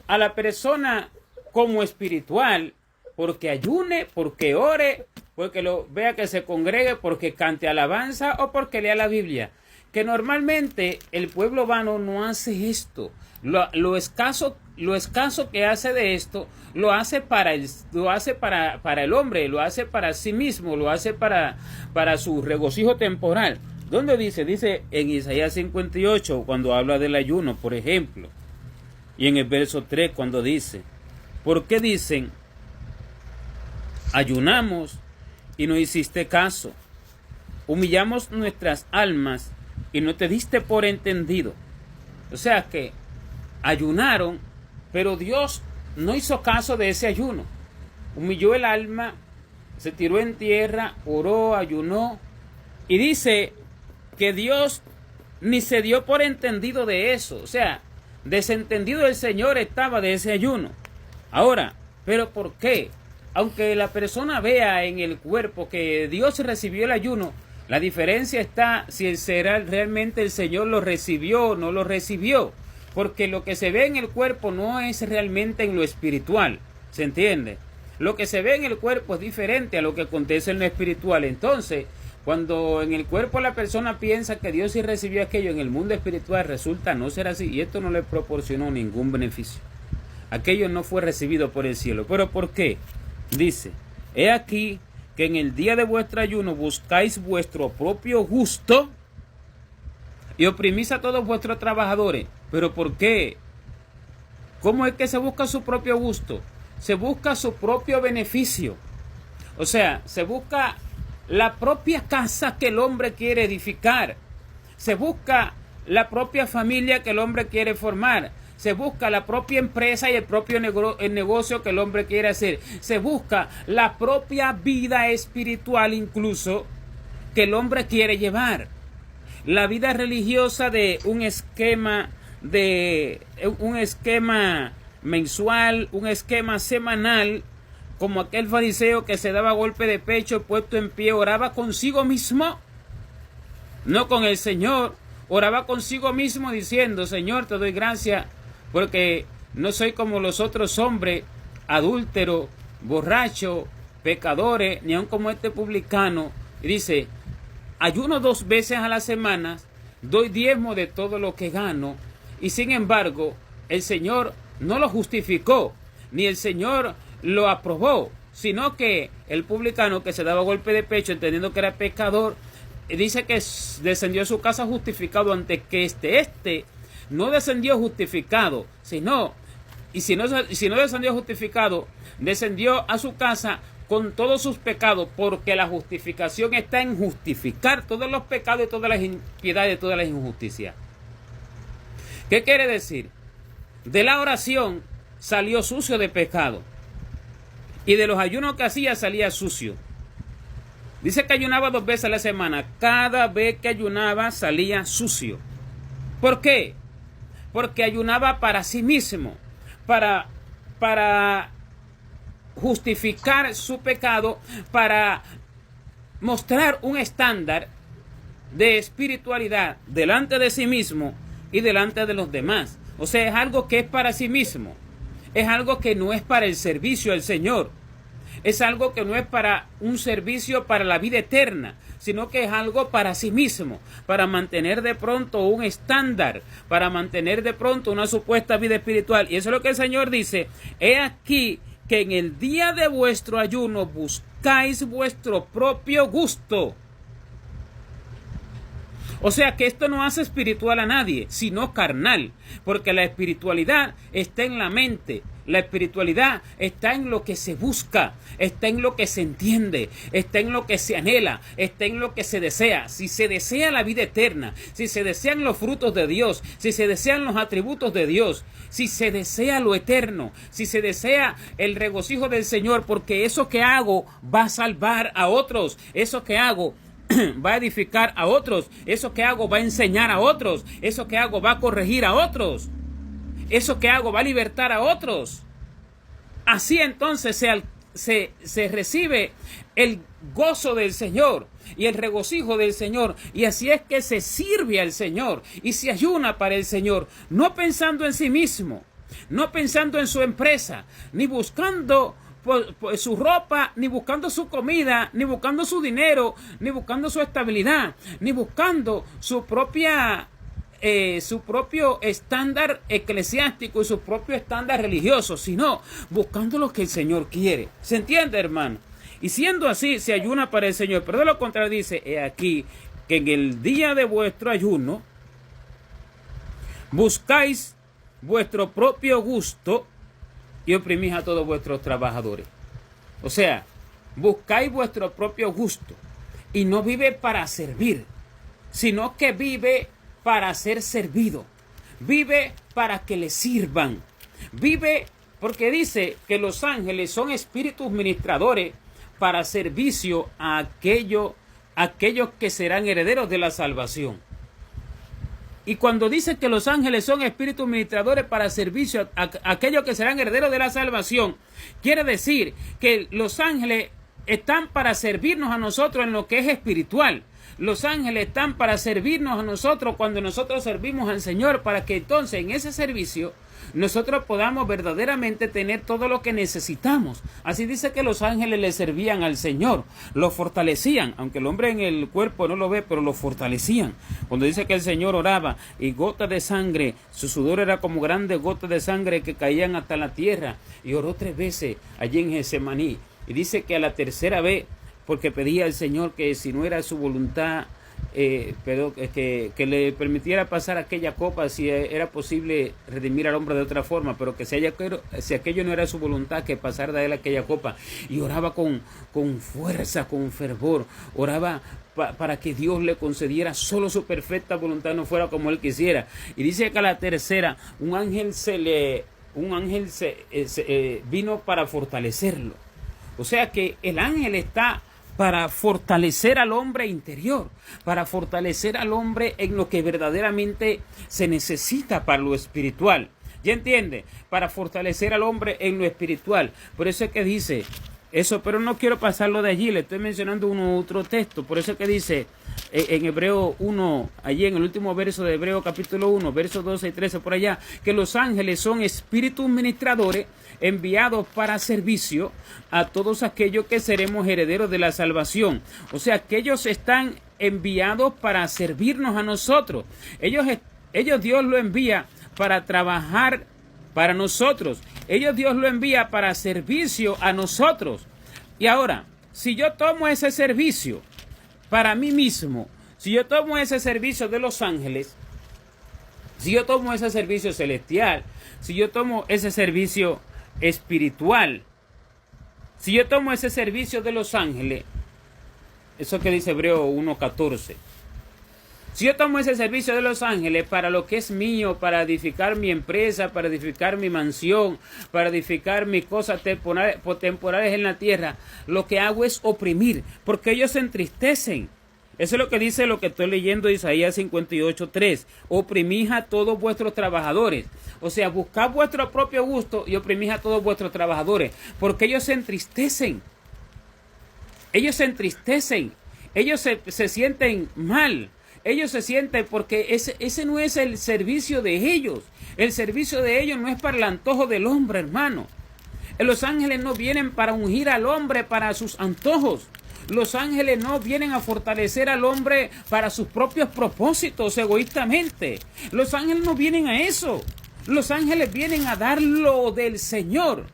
Speaker 1: a la persona como espiritual, porque ayune, porque ore, porque lo vea que se congregue, porque cante alabanza o porque lea la Biblia. Que normalmente el pueblo vano no hace esto. Lo escaso que hace de esto, lo hace para el hombre, lo hace para sí mismo, lo hace para su regocijo temporal. ¿Dónde dice? Dice en Isaías 58, cuando habla del ayuno, por ejemplo. Y en el verso 3, cuando dice: ¿por qué dicen, ayunamos y no hiciste caso? Humillamos nuestras almas y no te diste por entendido. O sea que ayunaron, pero Dios no hizo caso de ese ayuno. Humilló el alma, se tiró en tierra, oró, ayunó, y dice que Dios ni se dio por entendido de eso. O sea, desentendido el Señor estaba de ese ayuno. Ahora, ¿pero por qué? Aunque la persona vea en el cuerpo que Dios recibió el ayuno, la diferencia está si será realmente el Señor lo recibió o no lo recibió. Porque lo que se ve en el cuerpo no es realmente en lo espiritual. ¿Se entiende? Lo que se ve en el cuerpo es diferente a lo que acontece en lo espiritual. Entonces, cuando en el cuerpo la persona piensa que Dios sí recibió aquello, en el mundo espiritual resulta no ser así. Y esto no le proporcionó ningún beneficio. Aquello no fue recibido por el cielo. ¿Pero por qué? Dice: he aquí que en el día de vuestro ayuno buscáis vuestro propio gusto y oprimís a todos vuestros trabajadores. ¿Pero por qué? ¿Cómo es que se busca su propio gusto? Se busca su propio beneficio. O sea, se busca la propia casa que el hombre quiere edificar. Se busca la propia familia que el hombre quiere formar. Se busca la propia empresa y el propio negocio que el hombre quiere hacer. Se busca la propia vida espiritual incluso que el hombre quiere llevar. La vida religiosa de un esquema mensual, un esquema semanal, como aquel fariseo que se daba golpe de pecho, puesto en pie, oraba consigo mismo, no con el Señor, oraba consigo mismo diciendo: Señor, te doy gracias porque no soy como los otros hombres, adúlteros, borrachos, pecadores, ni aun como este publicano. Y dice: ayuno 2 veces a la semana, doy diezmo de todo lo que gano. Y sin embargo, el Señor no lo justificó, ni el Señor lo aprobó, sino que el publicano que se daba golpe de pecho, entendiendo que era pecador, dice que descendió a su casa justificado, antes que este no descendió justificado, si no descendió justificado, descendió a su casa con todos sus pecados, porque la justificación está en justificar todos los pecados y todas las impiedades y todas las injusticias. ¿Qué quiere decir? De la oración salió sucio de pecado, y de los ayunos que hacía salía sucio. Dice que ayunaba 2 veces a la semana. Cada vez que ayunaba salía sucio. ¿Por qué? Porque ayunaba para sí mismo, para justificar su pecado, para mostrar un estándar de espiritualidad delante de sí mismo y delante de los demás. O sea, es algo que es para sí mismo. Es algo que no es para el servicio al Señor. Es algo que no es para un servicio para la vida eterna, sino que es algo para sí mismo, para mantener de pronto un estándar, para mantener de pronto una supuesta vida espiritual. Y eso es lo que el Señor dice: he aquí que en el día de vuestro ayuno buscáis vuestro propio gusto. O sea que esto no hace espiritual a nadie, sino carnal, porque la espiritualidad está en la mente, la espiritualidad está en lo que se busca, está en lo que se entiende, está en lo que se anhela, está en lo que se desea. Si se desea la vida eterna, si se desean los frutos de Dios, si se desean los atributos de Dios, si se desea lo eterno, si se desea el regocijo del Señor, porque eso que hago va a salvar a otros, eso que hago va a edificar a otros, eso que hago va a enseñar a otros, eso que hago va a corregir a otros, eso que hago va a libertar a otros. Así entonces se recibe el gozo del Señor y el regocijo del Señor, y así es que se sirve al Señor y se ayuna para el Señor, no pensando en sí mismo, no pensando en su empresa, ni buscando por su ropa, ni buscando su comida, ni buscando su dinero, ni buscando su estabilidad, ni buscando su propio estándar eclesiástico y su propio estándar religioso, sino buscando lo que el Señor quiere. ¿Se entiende, hermano? Y siendo así, se ayuna para el Señor. Pero de lo contrario dice, he aquí que en el día de vuestro ayuno buscáis vuestro propio gusto y oprimís a todos vuestros trabajadores. O sea, buscáis vuestro propio gusto y no vive para servir, sino que vive para ser servido. Vive para que le sirvan. Vive porque dice que los ángeles son espíritus ministradores para servicio a aquellos que serán herederos de la salvación. Y cuando dice que los ángeles son espíritus ministradores para servicio a aquellos que serán herederos de la salvación, quiere decir que los ángeles están para servirnos a nosotros en lo que es espiritual. Los ángeles están para servirnos a nosotros cuando nosotros servimos al Señor, para que entonces en ese servicio nosotros podamos verdaderamente tener todo lo que necesitamos. Así dice que los ángeles le servían al Señor, lo fortalecían, aunque el hombre en el cuerpo no lo ve, pero lo fortalecían. Cuando dice que el Señor oraba y gotas de sangre, su sudor era como grandes gotas de sangre que caían hasta la tierra, y oró 3 veces allí en Getsemaní, y dice que a la tercera vez, porque pedía al Señor que si no era su voluntad, que le permitiera pasar aquella copa, si era posible redimir al hombre de otra forma, pero que si aquello no era su voluntad, que pasara de él aquella copa. Y oraba con fuerza, con fervor, oraba para que Dios le concediera solo su perfecta voluntad, no fuera como él quisiera. Y dice que a la tercera un ángel vino para fortalecerlo. O sea que el ángel está para fortalecer al hombre interior, para fortalecer al hombre en lo que verdaderamente se necesita para lo espiritual. ¿Ya entiende? Para fortalecer al hombre en lo espiritual. Por eso es que dice eso, pero no quiero pasarlo de allí, le estoy mencionando otro texto. Por eso es que dice en Hebreo 1, allí en el último verso de Hebreo capítulo 1, versos 12 y 13 por allá, que los ángeles son espíritus ministradores enviados para servicio a todos aquellos que seremos herederos de la salvación. O sea, que ellos están enviados para servirnos a nosotros. Ellos Dios lo envía para trabajar para nosotros. Dios lo envía para servicio a nosotros. Y ahora, si yo tomo ese servicio para mí mismo, si yo tomo ese servicio de los ángeles, si yo tomo ese servicio celestial, si yo tomo ese servicio espiritual, si yo tomo ese servicio de los ángeles, eso que dice Hebreo 1:14, si yo tomo ese servicio de los ángeles para lo que es mío, para edificar mi empresa, para edificar mi mansión, para edificar mis cosas temporales en la tierra, lo que hago es oprimir, porque ellos se entristecen. Eso es lo que dice lo que estoy leyendo de Isaías 58:3. Oprimid a todos vuestros trabajadores. O sea, buscad vuestro propio gusto y oprimid a todos vuestros trabajadores, porque ellos se entristecen. Ellos se entristecen. Ellos se sienten mal. Ellos se sienten porque ese no es el servicio de ellos. El servicio de ellos no es para el antojo del hombre, hermano. Los ángeles no vienen para ungir al hombre para sus antojos. Los ángeles no vienen a fortalecer al hombre para sus propios propósitos egoístamente. Los ángeles no vienen a eso. Los ángeles vienen a dar lo del Señor.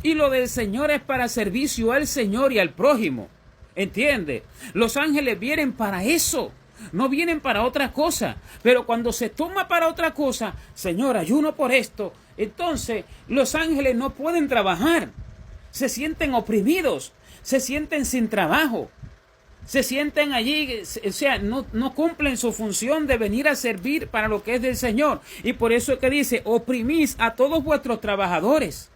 Speaker 1: Y lo del Señor es para servicio al Señor y al prójimo. ¿Entiende? Los ángeles vienen para eso. no vienen para otra cosa. Pero cuando se toma para otra cosa, Señor, ayuno por esto, entonces los ángeles no pueden trabajar. Se sienten oprimidos, se sienten sin trabajo, se sienten allí, o sea, no cumplen su función de venir a servir para lo que es del Señor. Y por eso es que dice, oprimís a todos vuestros trabajadores.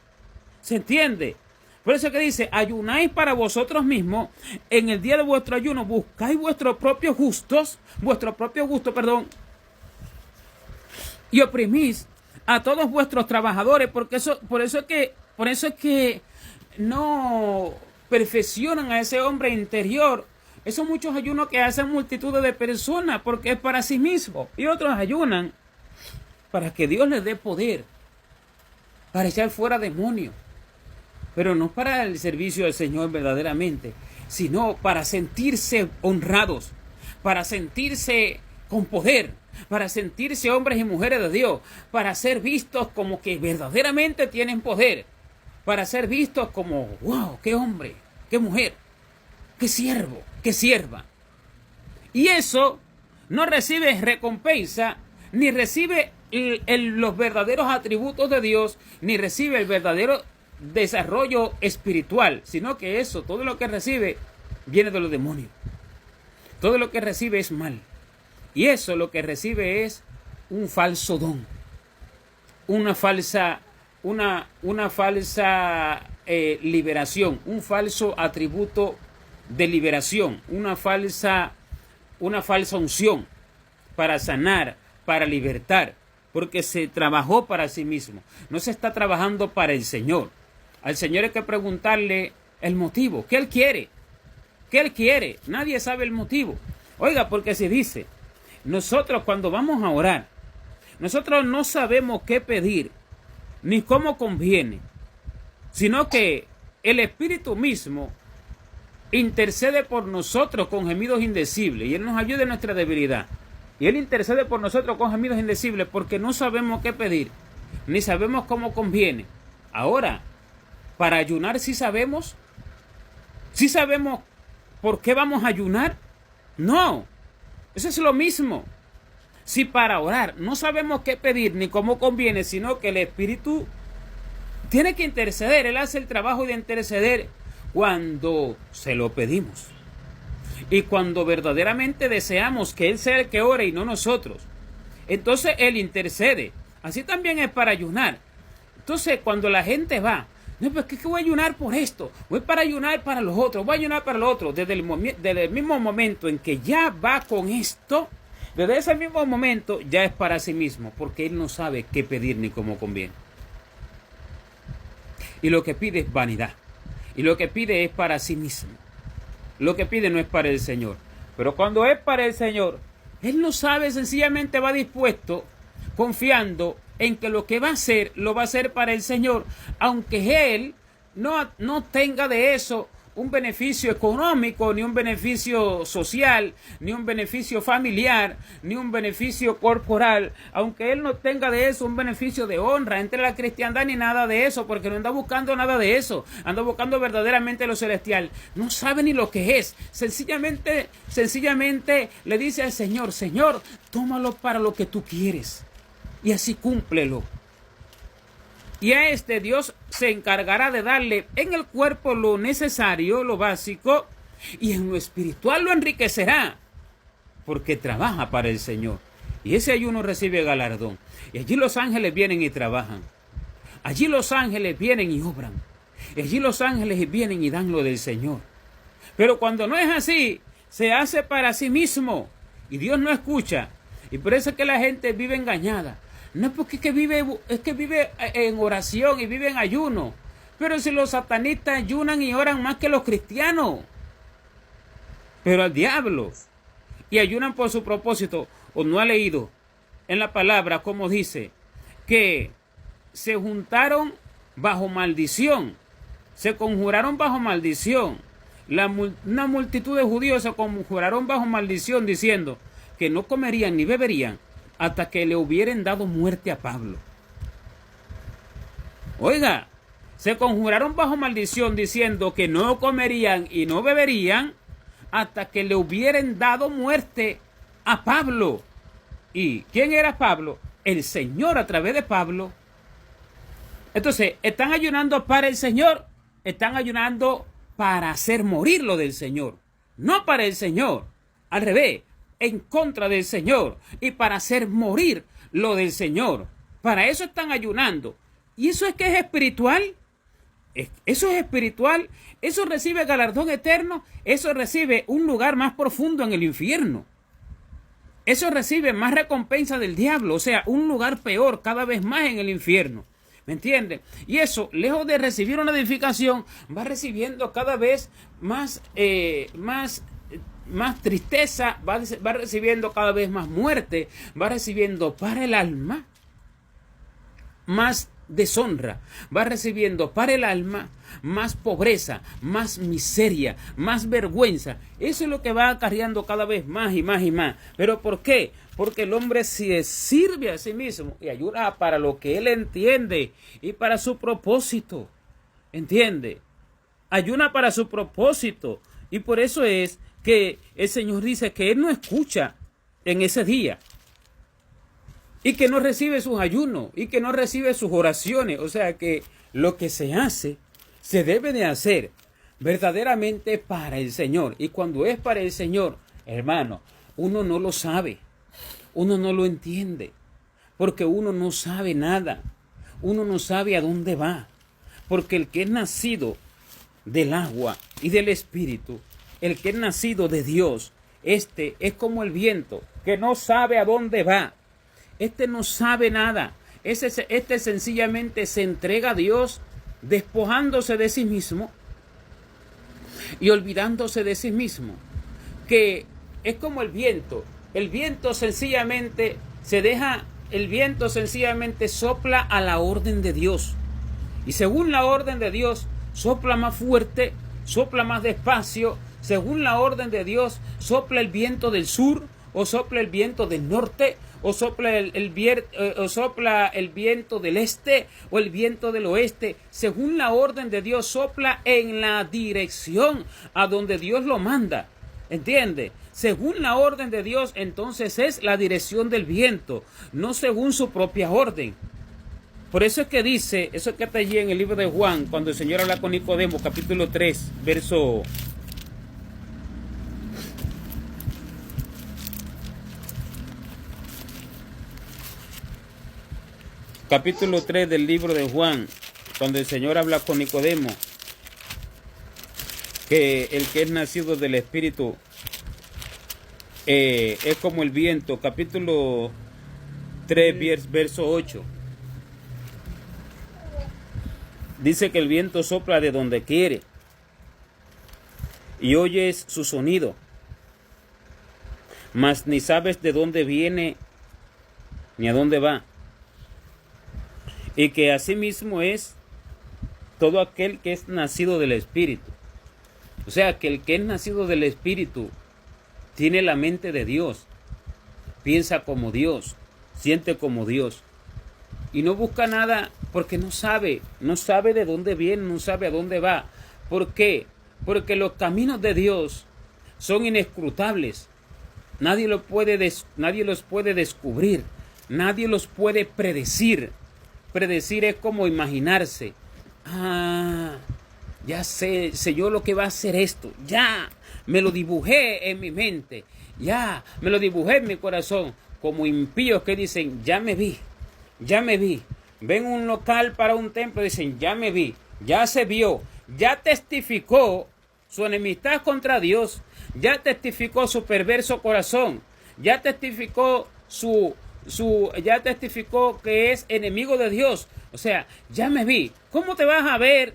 Speaker 1: ¿Se entiende? Por eso es que dice, ayunáis para vosotros mismos, en el día de vuestro ayuno buscáis vuestros propios gustos, y oprimís a todos vuestros trabajadores, porque por eso es que no perfeccionan a ese hombre interior. Esos muchos ayunos que hacen multitudes de personas, porque es para sí mismo, y otros ayunan para que Dios les dé poder, para echar fuera demonios. Pero no para el servicio del Señor verdaderamente, sino para sentirse honrados, para sentirse con poder, para sentirse hombres y mujeres de Dios, para ser vistos como que verdaderamente tienen poder, para ser vistos como, wow, qué hombre, qué mujer, qué siervo, qué sierva. Y eso no recibe recompensa, ni recibe los verdaderos atributos de Dios, ni recibe el verdadero desarrollo espiritual, sino que eso, todo lo que recibe viene de los demonios. Todo lo que recibe es mal. Y eso lo que recibe es un falso don, una falsa liberación, un falso atributo de liberación, una falsa unción para sanar, para libertar, porque se trabajó para sí mismo. No se está trabajando para el Señor. Al Señor hay que preguntarle el motivo. ¿Qué Él quiere? ¿Qué Él quiere? Nadie sabe el motivo. Oiga, porque se dice, nosotros cuando vamos a orar, nosotros no sabemos qué pedir, ni cómo conviene, sino que el Espíritu mismo intercede por nosotros con gemidos indecibles, y Él nos ayuda en nuestra debilidad. Y Él intercede por nosotros con gemidos indecibles porque no sabemos qué pedir, ni sabemos cómo conviene. Ahora, para ayunar sí sabemos por qué vamos a ayunar. No, eso es lo mismo. Si para orar no sabemos qué pedir ni cómo conviene, sino que el Espíritu tiene que interceder, Él hace el trabajo de interceder cuando se lo pedimos. Y cuando verdaderamente deseamos que Él sea el que ore y no nosotros, entonces Él intercede. Así también es para ayunar. Entonces cuando la gente va, no, pues que voy a ayunar por esto, voy para ayunar para los otros, voy a ayunar para los otros, desde el mismo momento en que ya va con esto, desde ese mismo momento ya es para sí mismo, porque él no sabe qué pedir ni cómo conviene. Y lo que pide es vanidad, y lo que pide es para sí mismo. Lo que pide no es para el Señor. Pero cuando es para el Señor, Él no sabe, sencillamente va dispuesto, confiando en que lo que va a hacer, lo va a hacer para el Señor, aunque Él no tenga de eso un beneficio económico, ni un beneficio social, ni un beneficio familiar, ni un beneficio corporal, aunque Él no tenga de eso un beneficio de honra entre la cristiandad ni nada de eso, porque no anda buscando nada de eso, anda buscando verdaderamente lo celestial, no sabe ni lo que es, sencillamente le dice al Señor, Señor, tómalo para lo que tú quieres, y así cúmplelo. Y a este Dios se encargará de darle en el cuerpo lo necesario, lo básico, y en lo espiritual lo enriquecerá, porque trabaja para el Señor. Y ese ayuno recibe galardón. Y allí los ángeles vienen y trabajan. Allí los ángeles vienen y obran. Y allí los ángeles vienen y dan lo del Señor. Pero cuando no es así, se hace para sí mismo. Y Dios no escucha. Y por eso es que la gente vive engañada. No es porque es que vive en oración y vive en ayuno. Pero si los satanistas ayunan y oran más que los cristianos. Pero al diablo. Y ayunan por su propósito. O no ha leído en la palabra como dice que se juntaron bajo maldición. Se conjuraron bajo maldición. Una multitud de judíos se conjuraron bajo maldición diciendo que no comerían ni beberían hasta que le hubieran dado muerte a Pablo. Oiga, se conjuraron bajo maldición diciendo que no comerían y no beberían hasta que le hubieran dado muerte a Pablo. ¿Y quién era Pablo? El Señor a través de Pablo. Entonces, están ayunando para el Señor, están ayunando para hacer morir lo del Señor, no para el Señor, al revés, en contra del Señor y para hacer morir lo del Señor. Para eso están ayunando. ¿Y eso es que es espiritual? Eso es espiritual, eso recibe galardón eterno, eso recibe un lugar más profundo en el infierno. Eso recibe más recompensa del diablo, o sea, un lugar peor cada vez más en el infierno. ¿Me entienden? Y eso, lejos de recibir una edificación, va recibiendo cada vez más tristeza, va recibiendo cada vez más muerte, va recibiendo para el alma más deshonra, va recibiendo para el alma más pobreza, más miseria, más vergüenza. Eso es lo que va acarreando cada vez más y más y más. ¿Pero por qué? Porque el hombre se sirve a sí mismo y ayuda para lo que él entiende y para su propósito. ¿Entiende? Ayuna para su propósito. Y por eso es que el Señor dice que Él no escucha en ese día. Y que no recibe sus ayunos, y que no recibe sus oraciones. O sea que lo que se hace, se debe de hacer verdaderamente para el Señor. Y cuando es para el Señor, hermano, uno no lo sabe, uno no lo entiende, porque uno no sabe nada, uno no sabe a dónde va. Porque el que es nacido del agua y del Espíritu, el que es nacido de Dios, este es como el viento, que no sabe a dónde va. Este no sabe nada. Este sencillamente se entrega a Dios, despojándose de sí mismo y olvidándose de sí mismo. Que es como el viento. El viento sencillamente sopla a la orden de Dios. Y según la orden de Dios, sopla más fuerte, sopla más despacio. Según la orden de Dios, sopla el viento del sur o sopla el viento del norte, o sopla el viento del este o el viento del oeste. Según la orden de Dios, sopla en la dirección a donde Dios lo manda. ¿Entiende? Según la orden de Dios, entonces es la dirección del viento, no según su propia orden. Por eso es que dice, eso que está allí en el libro de Juan, cuando el Señor habla con Nicodemo, capítulo 3, verso... Capítulo 3 del libro de Juan, cuando el Señor habla con Nicodemo, que el que es nacido del Espíritu es como el viento. Capítulo 3, verso 8. Dice que el viento sopla de donde quiere y oyes su sonido, mas ni sabes de dónde viene ni a dónde va. Y que asimismo es todo aquel que es nacido del Espíritu. O sea, que el que es nacido del Espíritu tiene la mente de Dios, piensa como Dios, siente como Dios. Y no busca nada porque no sabe de dónde viene, no sabe a dónde va. ¿Por qué? Porque los caminos de Dios son inescrutables. Nadie los puede descubrir, nadie los puede predecir. Predecir es como imaginarse. Ya sé yo lo que va a hacer esto. Ya, me lo dibujé en mi mente. Ya, me lo dibujé en mi corazón. Como impíos que dicen, ya me vi. Ven a un local para un templo y dicen, ya me vi. Ya se vio. Ya testificó su enemistad contra Dios. Ya testificó su perverso corazón. Ya testificó ya testificó que es enemigo de Dios. O sea, ya me vi. ¿Cómo te vas a ver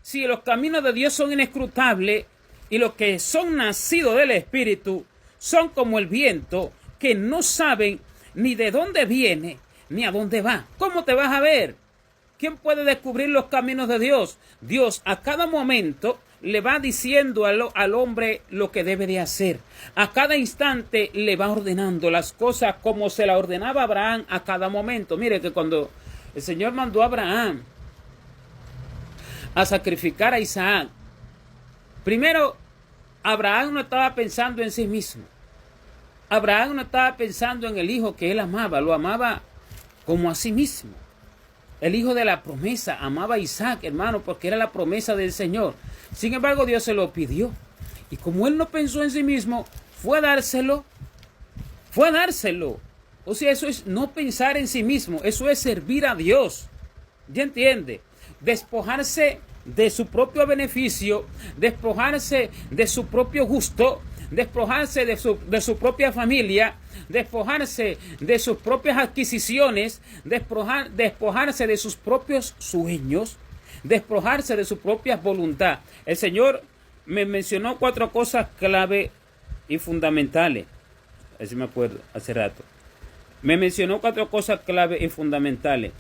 Speaker 1: si los caminos de Dios son inescrutables y los que son nacidos del Espíritu son como el viento que no saben ni de dónde viene ni a dónde va? ¿Cómo te vas a ver? ¿Quién puede descubrir los caminos de Dios? Dios a cada momento le va diciendo al hombre lo que debe de hacer. A cada instante le va ordenando las cosas como se la ordenaba a Abraham a cada momento. Mire que cuando el Señor mandó a Abraham a sacrificar a Isaac, primero Abraham no estaba pensando en sí mismo. Abraham no estaba pensando en el hijo que él amaba, lo amaba como a sí mismo. El hijo de la promesa, amaba a Isaac, hermano, porque era la promesa del Señor. Sin embargo, Dios se lo pidió. Y como él no pensó en sí mismo, fue a dárselo. O sea, eso es no pensar en sí mismo, eso es servir a Dios. ¿Ya entiende? Despojarse de su propio beneficio, despojarse de su propio gusto, despojarse de su propia familia, despojarse de sus propias adquisiciones, despojarse de sus propios sueños, despojarse de su propia voluntad. El Señor me mencionó 4 cosas clave y fundamentales. Así me acuerdo hace rato. Me mencionó 4 cosas clave y fundamentales.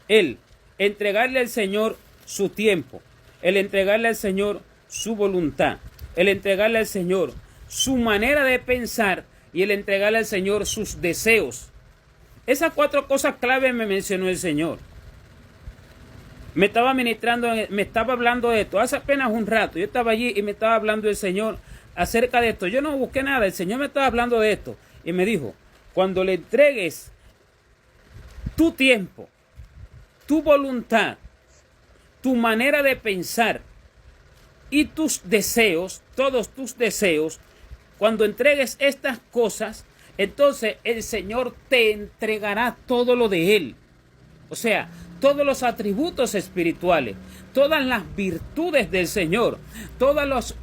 Speaker 1: El entregarle al Señor su tiempo, el entregarle al Señor su voluntad, el entregarle al Señor su manera de pensar y el entregarle al Señor sus deseos. Esas 4 cosas clave me mencionó el Señor. Me estaba ministrando, me estaba hablando de esto hace apenas un rato. Yo estaba allí y me estaba hablando el Señor acerca de esto. Yo no busqué nada, el Señor me estaba hablando de esto y me dijo: cuando le entregues tu tiempo, tu voluntad, tu manera de pensar y tus deseos, todos tus deseos, cuando entregues estas cosas, entonces el Señor te entregará todo lo de Él. O sea, todos los atributos espirituales, todas las virtudes del Señor, todos los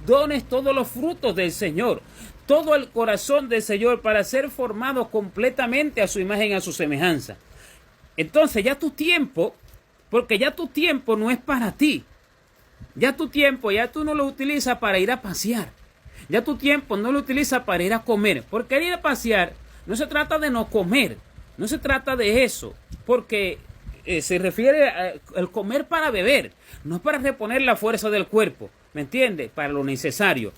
Speaker 1: dones, todos los frutos del Señor, todo el corazón del Señor para ser formado completamente a su imagen, a su semejanza. Entonces ya tu tiempo, porque ya tu tiempo no es para ti. Ya tu tiempo, ya tú no lo utilizas para ir a pasear. Ya tu tiempo no lo utilizas para ir a comer. Porque ir a pasear no se trata de no comer. No se trata de eso. Porque se refiere al comer para beber. No para reponer la fuerza del cuerpo. ¿Me entiendes? Para lo necesario.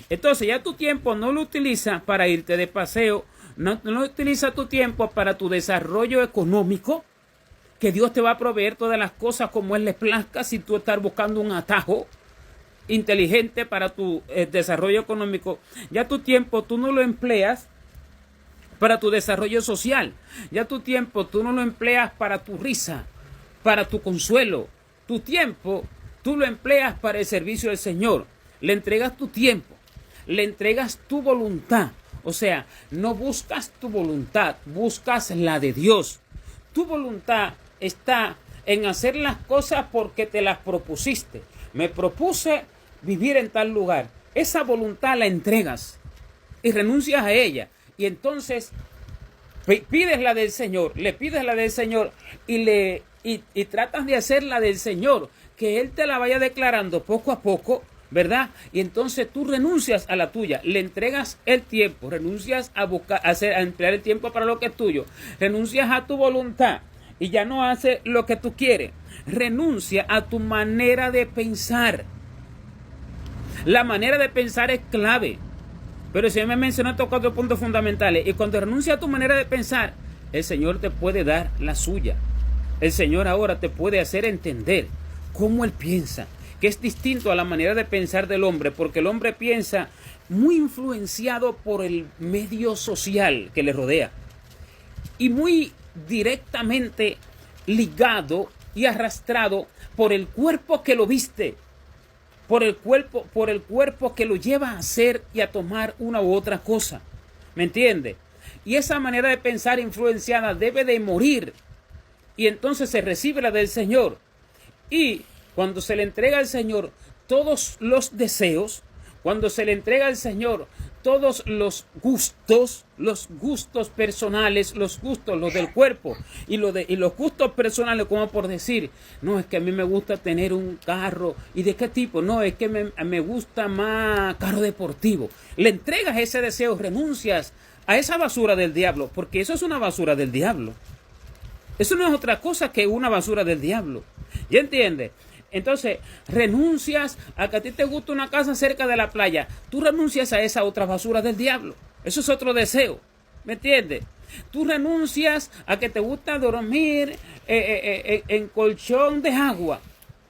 Speaker 1: Entonces ya tu tiempo no lo utilizas para irte de paseo. No utilizas tu tiempo para tu desarrollo económico. Que Dios te va a proveer todas las cosas como Él les plazca sin tú estar buscando un atajo inteligente para tu desarrollo económico. Ya tu tiempo tú no lo empleas para tu desarrollo social. Ya tu tiempo tú no lo empleas para tu risa, para tu consuelo. Tu tiempo tú lo empleas para el servicio del Señor. Le entregas tu tiempo, le entregas tu voluntad. O sea, no buscas tu voluntad, buscas la de Dios. Tu voluntad está en hacer las cosas porque te las propusiste. Me propuse vivir en tal lugar. Esa voluntad la entregas y renuncias a ella. Y entonces pides la del Señor, le pides la del Señor y tratas de hacer la del Señor, que Él te la vaya declarando poco a poco, ¿verdad? Y entonces tú renuncias a la tuya, le entregas el tiempo, renuncias a emplear el tiempo para lo que es tuyo, renuncias a tu voluntad y ya no haces lo que tú quieres. Renuncia a tu manera de pensar. La manera de pensar es clave. Pero el Señor me mencionó estos 4 puntos fundamentales. Y cuando renuncias a tu manera de pensar, el Señor te puede dar la suya. El Señor ahora te puede hacer entender cómo Él piensa, que es distinto a la manera de pensar del hombre, porque el hombre piensa muy influenciado por el medio social que le rodea y muy directamente ligado y arrastrado por el cuerpo que lo viste, por el cuerpo que lo lleva a hacer y a tomar una u otra cosa. ¿Me entiende? Y esa manera de pensar influenciada debe de morir. Y entonces se recibe la del Señor. Y cuando se le entrega al Señor todos los deseos, cuando se le entrega al Señor todos los gustos personales, los gustos, los del cuerpo y los gustos personales, como por decir, no, es que a mí me gusta tener un carro. ¿Y de qué tipo? No, es que me gusta más carro deportivo. Le entregas ese deseo, renuncias a esa basura del diablo, porque eso es una basura del diablo. Eso no es otra cosa que una basura del diablo. ¿Ya entiendes? Entonces, renuncias a que a ti te gusta una casa cerca de la playa. Tú renuncias a esa otra basura del diablo. Eso es otro deseo. ¿Me entiendes? Tú renuncias a que te gusta dormir en colchón de agua.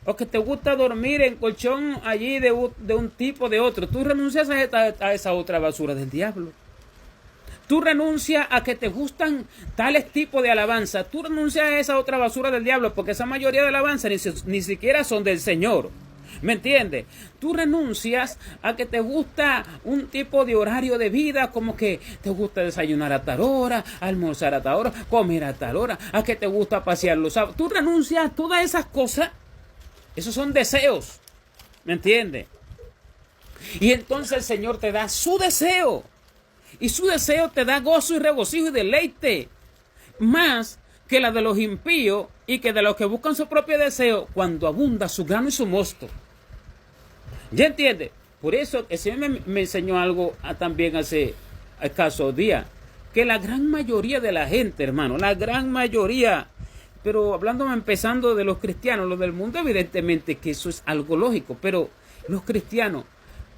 Speaker 1: O que te gusta dormir en colchón allí de un tipo de otro. Tú renuncias a esa otra basura del diablo. Tú renuncias a que te gustan tales tipos de alabanza. Tú renuncias a esa otra basura del diablo, porque esa mayoría de alabanza ni siquiera son del Señor. ¿Me entiendes? Tú renuncias a que te gusta un tipo de horario de vida, como que te gusta desayunar a tal hora, almorzar a tal hora, comer a tal hora, a que te gusta pasear los sábados. Tú renuncias a todas esas cosas. Esos son deseos. ¿Me entiendes? Y entonces el Señor te da su deseo. Y su deseo te da gozo y regocijo y deleite. Más que la de los impíos y que de los que buscan su propio deseo cuando abunda su grano y su mosto. ¿Ya entiendes? Por eso el Señor me enseñó algo también hace escasos días. Que la gran mayoría de la gente, hermano, la gran mayoría, pero empezando de los cristianos, los del mundo, evidentemente que eso es algo lógico, pero los cristianos,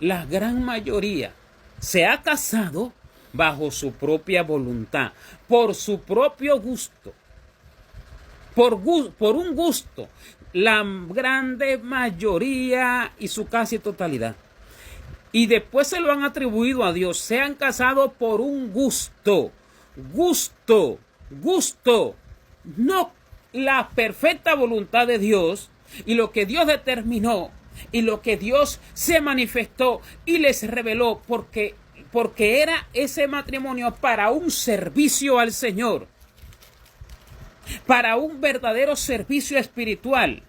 Speaker 1: la gran mayoría, se ha casado bajo su propia voluntad, por su propio gusto, por un gusto, la grande mayoría y su casi totalidad. Y después se lo han atribuido a Dios, se han casado por un gusto, no la perfecta voluntad de Dios y lo que Dios determinó y lo que Dios se manifestó y les reveló, porque era ese matrimonio para un servicio al Señor, para un verdadero servicio espiritual.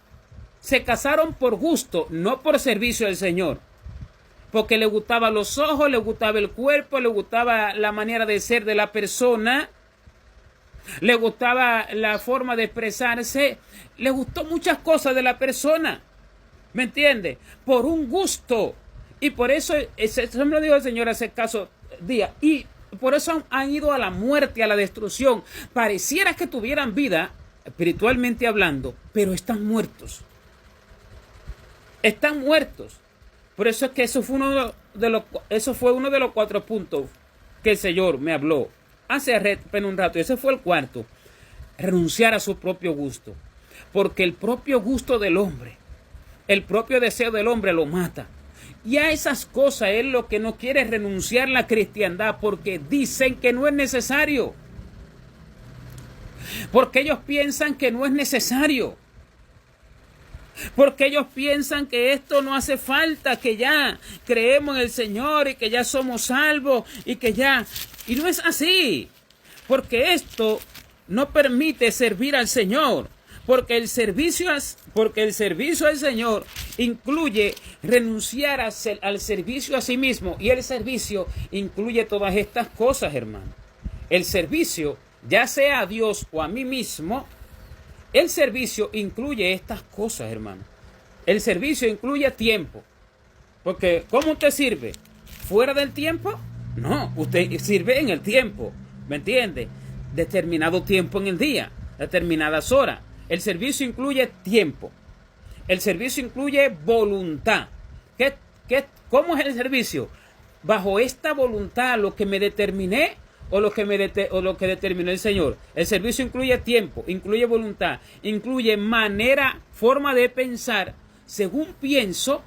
Speaker 1: Se casaron por gusto, no por servicio al Señor, porque le gustaban los ojos, le gustaba el cuerpo, le gustaba la manera de ser de la persona, le gustaba la forma de expresarse, le gustó muchas cosas de la persona. ¿Me entiende? Por un gusto. Y por eso, eso me lo dijo el Señor hace escasos días. Y por eso han ido a la muerte, a la destrucción. Pareciera que tuvieran vida, espiritualmente hablando, pero están muertos. Están muertos. Por eso es que eso fue uno de los 4 puntos que el Señor me habló hace apenas un rato. Ese fue el 4. Renunciar a su propio gusto. Porque el propio gusto del hombre, el propio deseo del hombre lo mata. Y a esas cosas es lo que no quiere renunciar la cristiandad, porque dicen que no es necesario. Porque ellos piensan que no es necesario. Porque ellos piensan que esto no hace falta, que ya creemos en el Señor y que ya somos salvos y que ya... Y no es así. Porque esto no permite servir al Señor. Porque el servicio al Señor incluye renunciar al servicio a sí mismo. Y el servicio incluye todas estas cosas, hermano. El servicio, ya sea a Dios o a mí mismo, el servicio incluye estas cosas, hermano. El servicio incluye tiempo. Porque ¿cómo usted sirve? ¿Fuera del tiempo? No, usted sirve en el tiempo. ¿Me entiende? Determinado tiempo en el día, determinadas horas. El servicio incluye tiempo. El servicio incluye voluntad. ¿Cómo es el servicio? Bajo esta voluntad, lo que me determiné o lo que determinó el Señor. El servicio incluye tiempo, incluye voluntad, incluye manera, forma de pensar. Según pienso,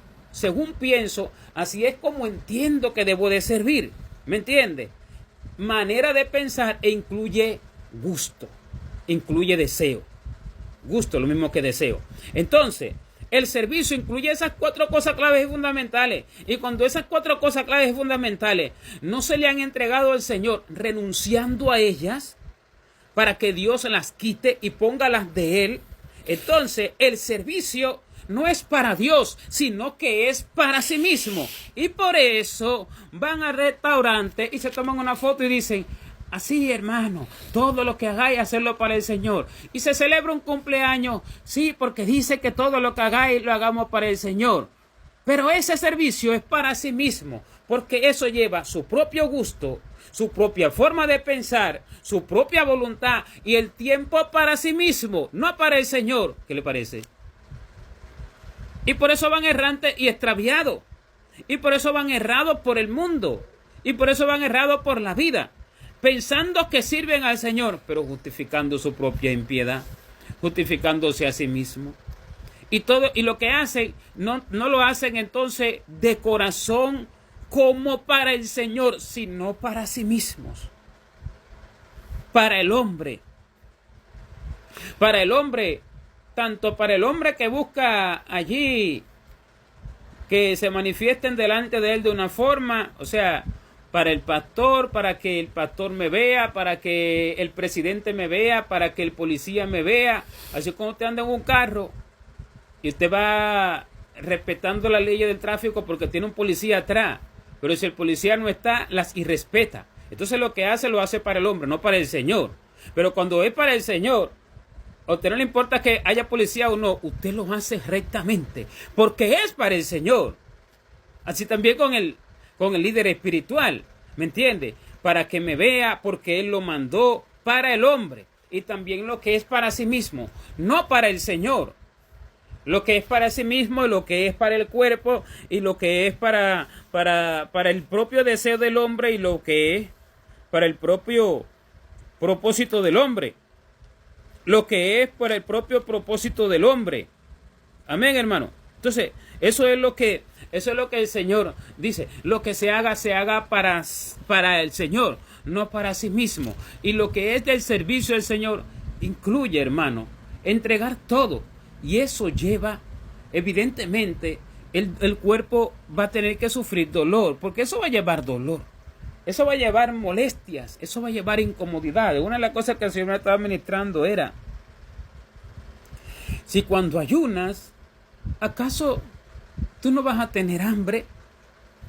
Speaker 1: así es como entiendo que debo de servir. ¿Me entiende? Manera de pensar e incluye gusto, incluye deseo. Gusto, lo mismo que deseo. Entonces, el servicio incluye esas 4 cosas claves y fundamentales. Y cuando esas 4 cosas claves y fundamentales no se le han entregado al Señor, renunciando a ellas para que Dios las quite y ponga las de Él, entonces el servicio no es para Dios, sino que es para sí mismo. Y por eso van al restaurante y se toman una foto y dicen: así, hermano, todo lo que hagáis, hacerlo para el Señor. Y se celebra un cumpleaños, sí, porque dice que todo lo que hagáis, lo hagamos para el Señor. Pero ese servicio es para sí mismo, porque eso lleva su propio gusto, su propia forma de pensar, su propia voluntad y el tiempo para sí mismo, no para el Señor. ¿Qué le parece? Y por eso van errantes y extraviados. Y por eso van errados por el mundo. Y por eso van errados por la vida, pensando que sirven al Señor, pero justificando su propia impiedad, justificándose a sí mismo. Y lo que hacen, no lo hacen entonces de corazón como para el Señor, sino para sí mismos. para el hombre. Para el hombre, tanto para el hombre que busca allí que se manifiesten delante de él de una forma, o sea, para el pastor, para que el pastor me vea, para que el presidente me vea, para que el policía me vea. Así como usted anda en un carro y usted va respetando las leyes del tráfico porque tiene un policía atrás, pero si el policía no está, las irrespeta. Entonces lo que hace, lo hace para el hombre, no para el Señor. Pero cuando es para el Señor, a usted no le importa que haya policía o no, usted lo hace rectamente, porque es para el Señor. Así también con el líder espiritual, ¿me entiende? Para que me vea, porque Él lo mandó para el hombre. Y también lo que es para sí mismo, no para el Señor. Lo que es para sí mismo, lo que es para el cuerpo, y lo que es para el propio deseo del hombre, y lo que es para el propio propósito del hombre. Lo que es para el propio propósito del hombre. Amén, hermano. Entonces, eso es lo que el Señor dice. Lo que se haga para el Señor, no para sí mismo. Y lo que es del servicio del Señor incluye, hermano, entregar todo. Y eso lleva, evidentemente, el cuerpo va a tener que sufrir dolor, porque eso va a llevar dolor. Eso va a llevar molestias, eso va a llevar incomodidades. Una de las cosas que el Señor me estaba ministrando era, si cuando ayunas, ¿acaso tú no vas a tener hambre?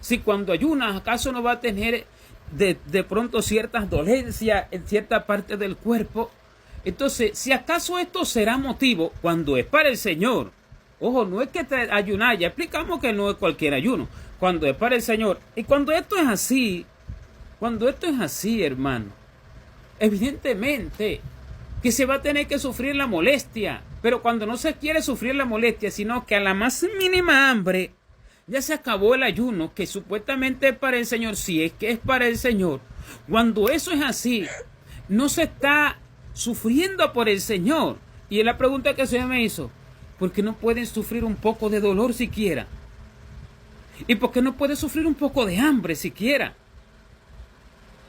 Speaker 1: Si cuando ayunas, ¿acaso no vas a tener de pronto ciertas dolencias en cierta parte del cuerpo? Entonces, si acaso esto será motivo, cuando es para el Señor, ojo, no es que te ayunar, ya explicamos que no es cualquier ayuno, cuando es para el Señor, y cuando esto es así, hermano, evidentemente que se va a tener que sufrir la molestia, pero cuando no se quiere sufrir la molestia, sino que a la más mínima hambre, ya se acabó el ayuno, que supuestamente es para el Señor, si es que es para el Señor. Cuando eso es así, no se está sufriendo por el Señor. Y es la pregunta que el Señor me hizo, ¿por qué no pueden sufrir un poco de dolor siquiera? ¿Y por qué no pueden sufrir un poco de hambre siquiera?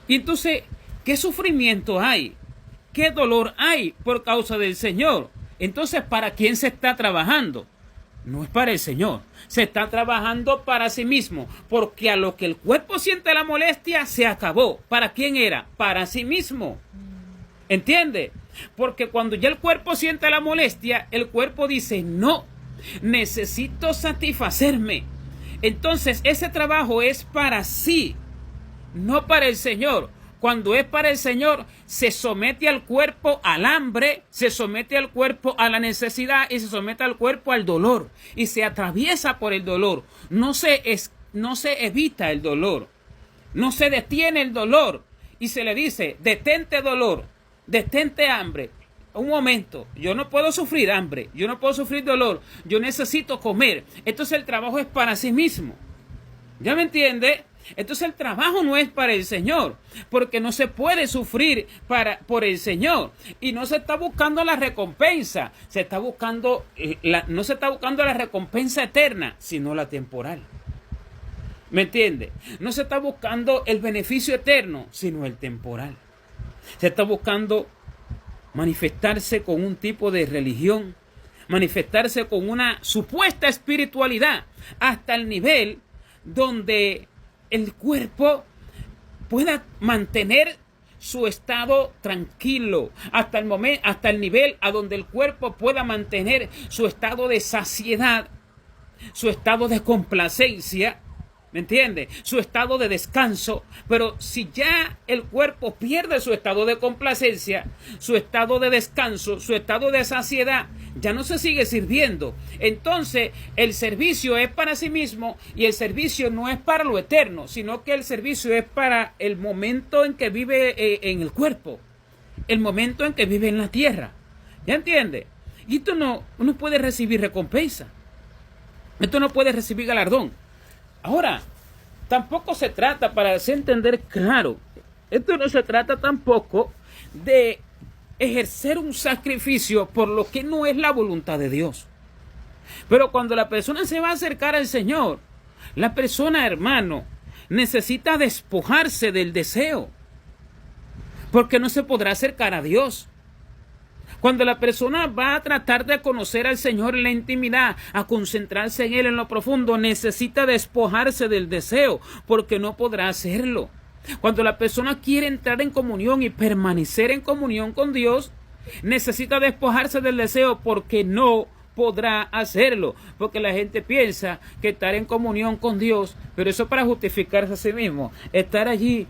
Speaker 1: Y entonces, ¿qué sufrimiento hay? ¿Qué dolor hay por causa del Señor? Entonces, ¿para quién se está trabajando? No es para el Señor. Se está trabajando para sí mismo. Porque a lo que el cuerpo siente la molestia, se acabó. ¿Para quién era? Para sí mismo. ¿Entiende? Porque cuando ya el cuerpo siente la molestia, el cuerpo dice, no, necesito satisfacerme. Entonces, ese trabajo es para sí, no para el Señor. Cuando es para el Señor, se somete al cuerpo al hambre, se somete al cuerpo a la necesidad y se somete al cuerpo al dolor. Y se atraviesa por el dolor. No se evita el dolor. No se detiene el dolor. Y se le dice, detente dolor, detente hambre. Un momento, yo no puedo sufrir hambre, yo no puedo sufrir dolor, yo necesito comer. Entonces el trabajo es para sí mismo. ¿Ya me entiende? Entonces el trabajo no es para el Señor, porque no se puede sufrir por el Señor. Y no se está buscando la recompensa, no se está buscando la recompensa eterna, sino la temporal. ¿Me entiende? No se está buscando el beneficio eterno, sino el temporal. Se está buscando manifestarse con un tipo de religión, manifestarse con una supuesta espiritualidad, hasta el nivel donde el cuerpo pueda mantener su estado tranquilo, hasta el nivel a donde el cuerpo pueda mantener su estado de saciedad, su estado de complacencia, ¿me entiende? Su estado de descanso. Pero si ya el cuerpo pierde su estado de complacencia, su estado de descanso, su estado de saciedad, ya no se sigue sirviendo. Entonces el servicio es para sí mismo, y el servicio no es para lo eterno, sino que el servicio es para el momento en que vive en el cuerpo, el momento en que vive en la tierra. ¿Ya entiende? Y esto no puede recibir recompensa, esto no puede recibir galardón. Ahora, tampoco se trata, para hacer entender claro, esto no se trata tampoco de ejercer un sacrificio por lo que no es la voluntad de Dios. Pero cuando la persona se va a acercar al Señor, la persona, hermano, necesita despojarse del deseo. porque no se podrá acercar a Dios. Cuando la persona va a tratar de conocer al Señor en la intimidad, a concentrarse en Él en lo profundo, necesita despojarse del deseo, porque no podrá hacerlo. Cuando la persona quiere entrar en comunión y permanecer en comunión con Dios, necesita despojarse del deseo, porque no podrá hacerlo, porque la gente piensa que estar en comunión con Dios, pero eso para justificarse a sí mismo, estar allí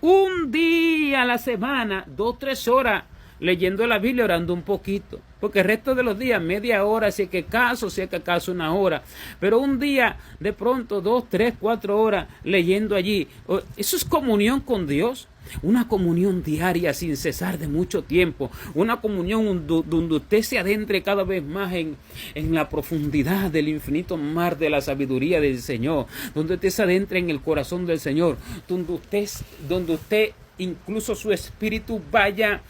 Speaker 1: un día a la semana, 2, 3 horas, leyendo la Biblia, orando un poquito, porque el resto de los días, media hora, si es que acaso 1 hora, pero un día, de pronto, 2, 3, 4 horas, leyendo allí, eso es comunión con Dios. Una comunión diaria sin cesar de mucho tiempo, una comunión donde usted se adentre cada vez más en la profundidad del infinito mar de la sabiduría del Señor, donde usted se adentre en el corazón del Señor, donde usted incluso su espíritu vaya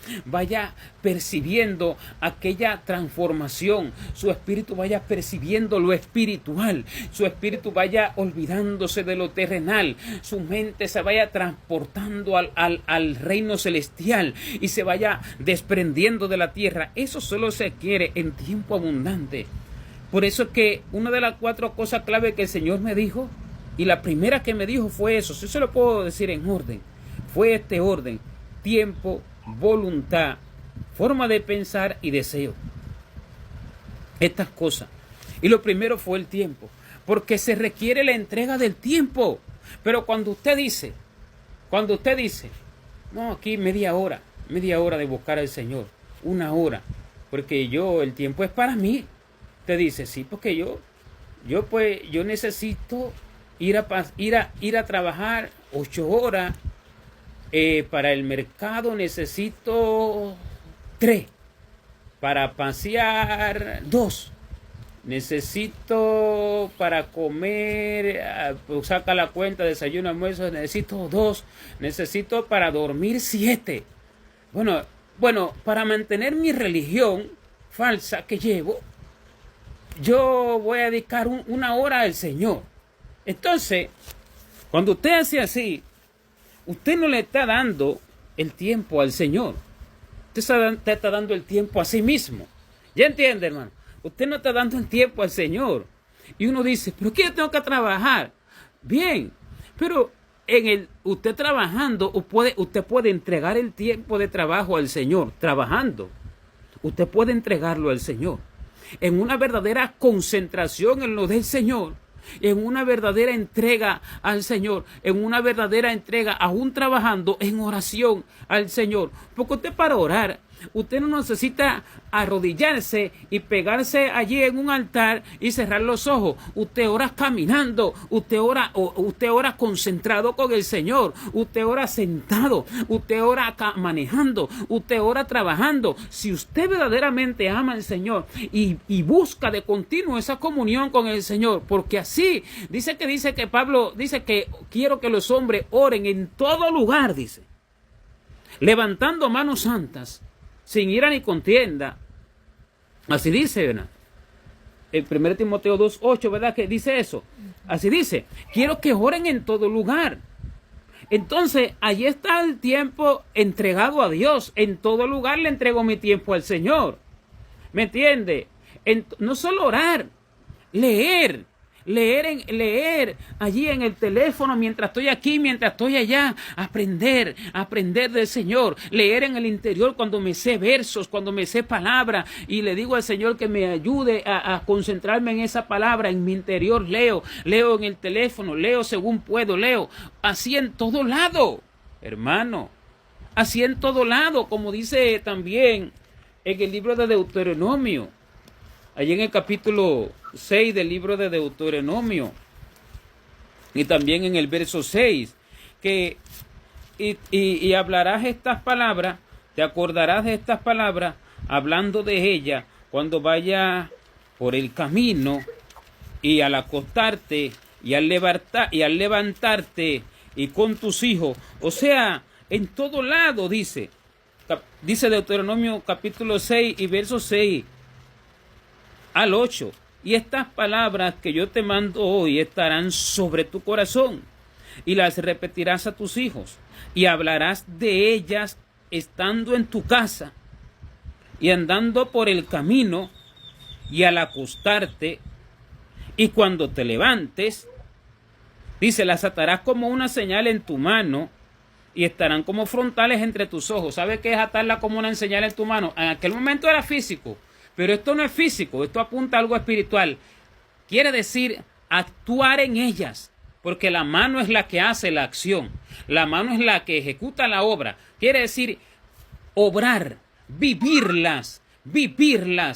Speaker 1: percibiendo aquella transformación, su espíritu vaya percibiendo lo espiritual, su espíritu vaya olvidándose de lo terrenal, su mente se vaya transportando al reino celestial y se vaya desprendiendo de la tierra. Eso solo se quiere en tiempo abundante. Por eso es que una de las 4 cosas clave que el Señor me dijo, y la primera que me dijo fue eso, si se lo puedo decir en orden, fue este orden: tiempo, voluntad, forma de pensar y deseo. Estas cosas. Y lo primero fue el tiempo, porque se requiere la entrega del tiempo. Pero cuando usted dice, no, aquí media hora de buscar al Señor, 1 hora, porque el tiempo es para mí. Te dice, sí, porque yo necesito ir a trabajar 8 horas. Para el mercado necesito 3, para pasear 2, necesito para comer, saca la cuenta, desayuno, almuerzo, necesito 2, necesito para dormir 7. Bueno, para mantener mi religión falsa que llevo, yo voy a dedicar 1 hora al Señor. Entonces, cuando usted hace así, usted no le está dando el tiempo al Señor. Usted está dando el tiempo a sí mismo. ¿Ya entiende, hermano? Usted no está dando el tiempo al Señor. Y uno dice, ¿pero qué yo tengo que trabajar? Bien, pero usted trabajando, usted puede entregar el tiempo de trabajo al Señor. Trabajando, usted puede entregarlo al Señor. En una verdadera concentración en lo del Señor. En una verdadera entrega al Señor, en una verdadera entrega, aún trabajando en oración al Señor. Porque usted, para orar, usted no necesita arrodillarse y pegarse allí en un altar y cerrar los ojos. Usted ora caminando, usted ora concentrado con el Señor, usted ora sentado, usted ora manejando, usted ora trabajando. Si usted verdaderamente ama al Señor y busca de continuo esa comunión con el Señor, porque así dice que Pablo dice que quiero que los hombres oren en todo lugar, dice, levantando manos santas, sin ira ni contienda. Así dice, ¿verdad? El 1 Timoteo 2:8, ¿verdad? Que dice eso. Así dice, quiero que oren en todo lugar. Entonces, allí está el tiempo entregado a Dios. En todo lugar le entrego mi tiempo al Señor. ¿Me entiende? No solo orar, leer allí en el teléfono, mientras estoy aquí, mientras estoy allá, aprender del Señor, leer en el interior cuando me sé versos, cuando me sé palabras, y le digo al Señor que me ayude a concentrarme en esa palabra. En mi interior leo en el teléfono, leo según puedo, leo así en todo lado, hermano, así en todo lado, como dice también en el libro de Deuteronomio, allí en el capítulo 6 del libro de Deuteronomio, y también en el verso 6, que y hablarás estas palabras, te acordarás de estas palabras, hablando de ellas cuando vayas por el camino, y al acostarte, y al levantarte, y con tus hijos. O sea, en todo lado, dice Deuteronomio capítulo 6 y verso 6 al 8. Y estas palabras que yo te mando hoy estarán sobre tu corazón. y las repetirás a tus hijos, y hablarás de ellas estando en tu casa, y andando por el camino, y al acostarte, y cuando te levantes. Dice, las atarás como una señal en tu mano, y estarán como frontales entre tus ojos. ¿Sabes qué es atarla como una señal en tu mano? En aquel momento era físico, pero esto no es físico, esto apunta a algo espiritual. Quiere decir actuar en ellas, porque la mano es la que hace la acción, la mano es la que ejecuta la obra. Quiere decir obrar, vivirlas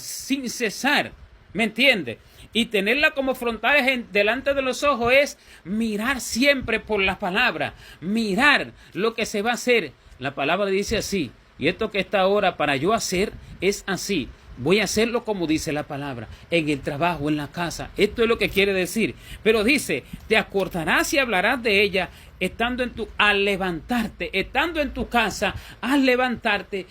Speaker 1: sin cesar, ¿me entiendes? Y tenerla como frontales delante de los ojos es mirar siempre por la palabra, mirar lo que se va a hacer. La palabra dice así, y esto que está ahora para yo hacer es así. Voy a hacerlo como dice la palabra, en el trabajo, en la casa. Esto es lo que quiere decir. Pero dice, te acordarás y hablarás de ella al levantarte, estando en tu casa, al levantarte,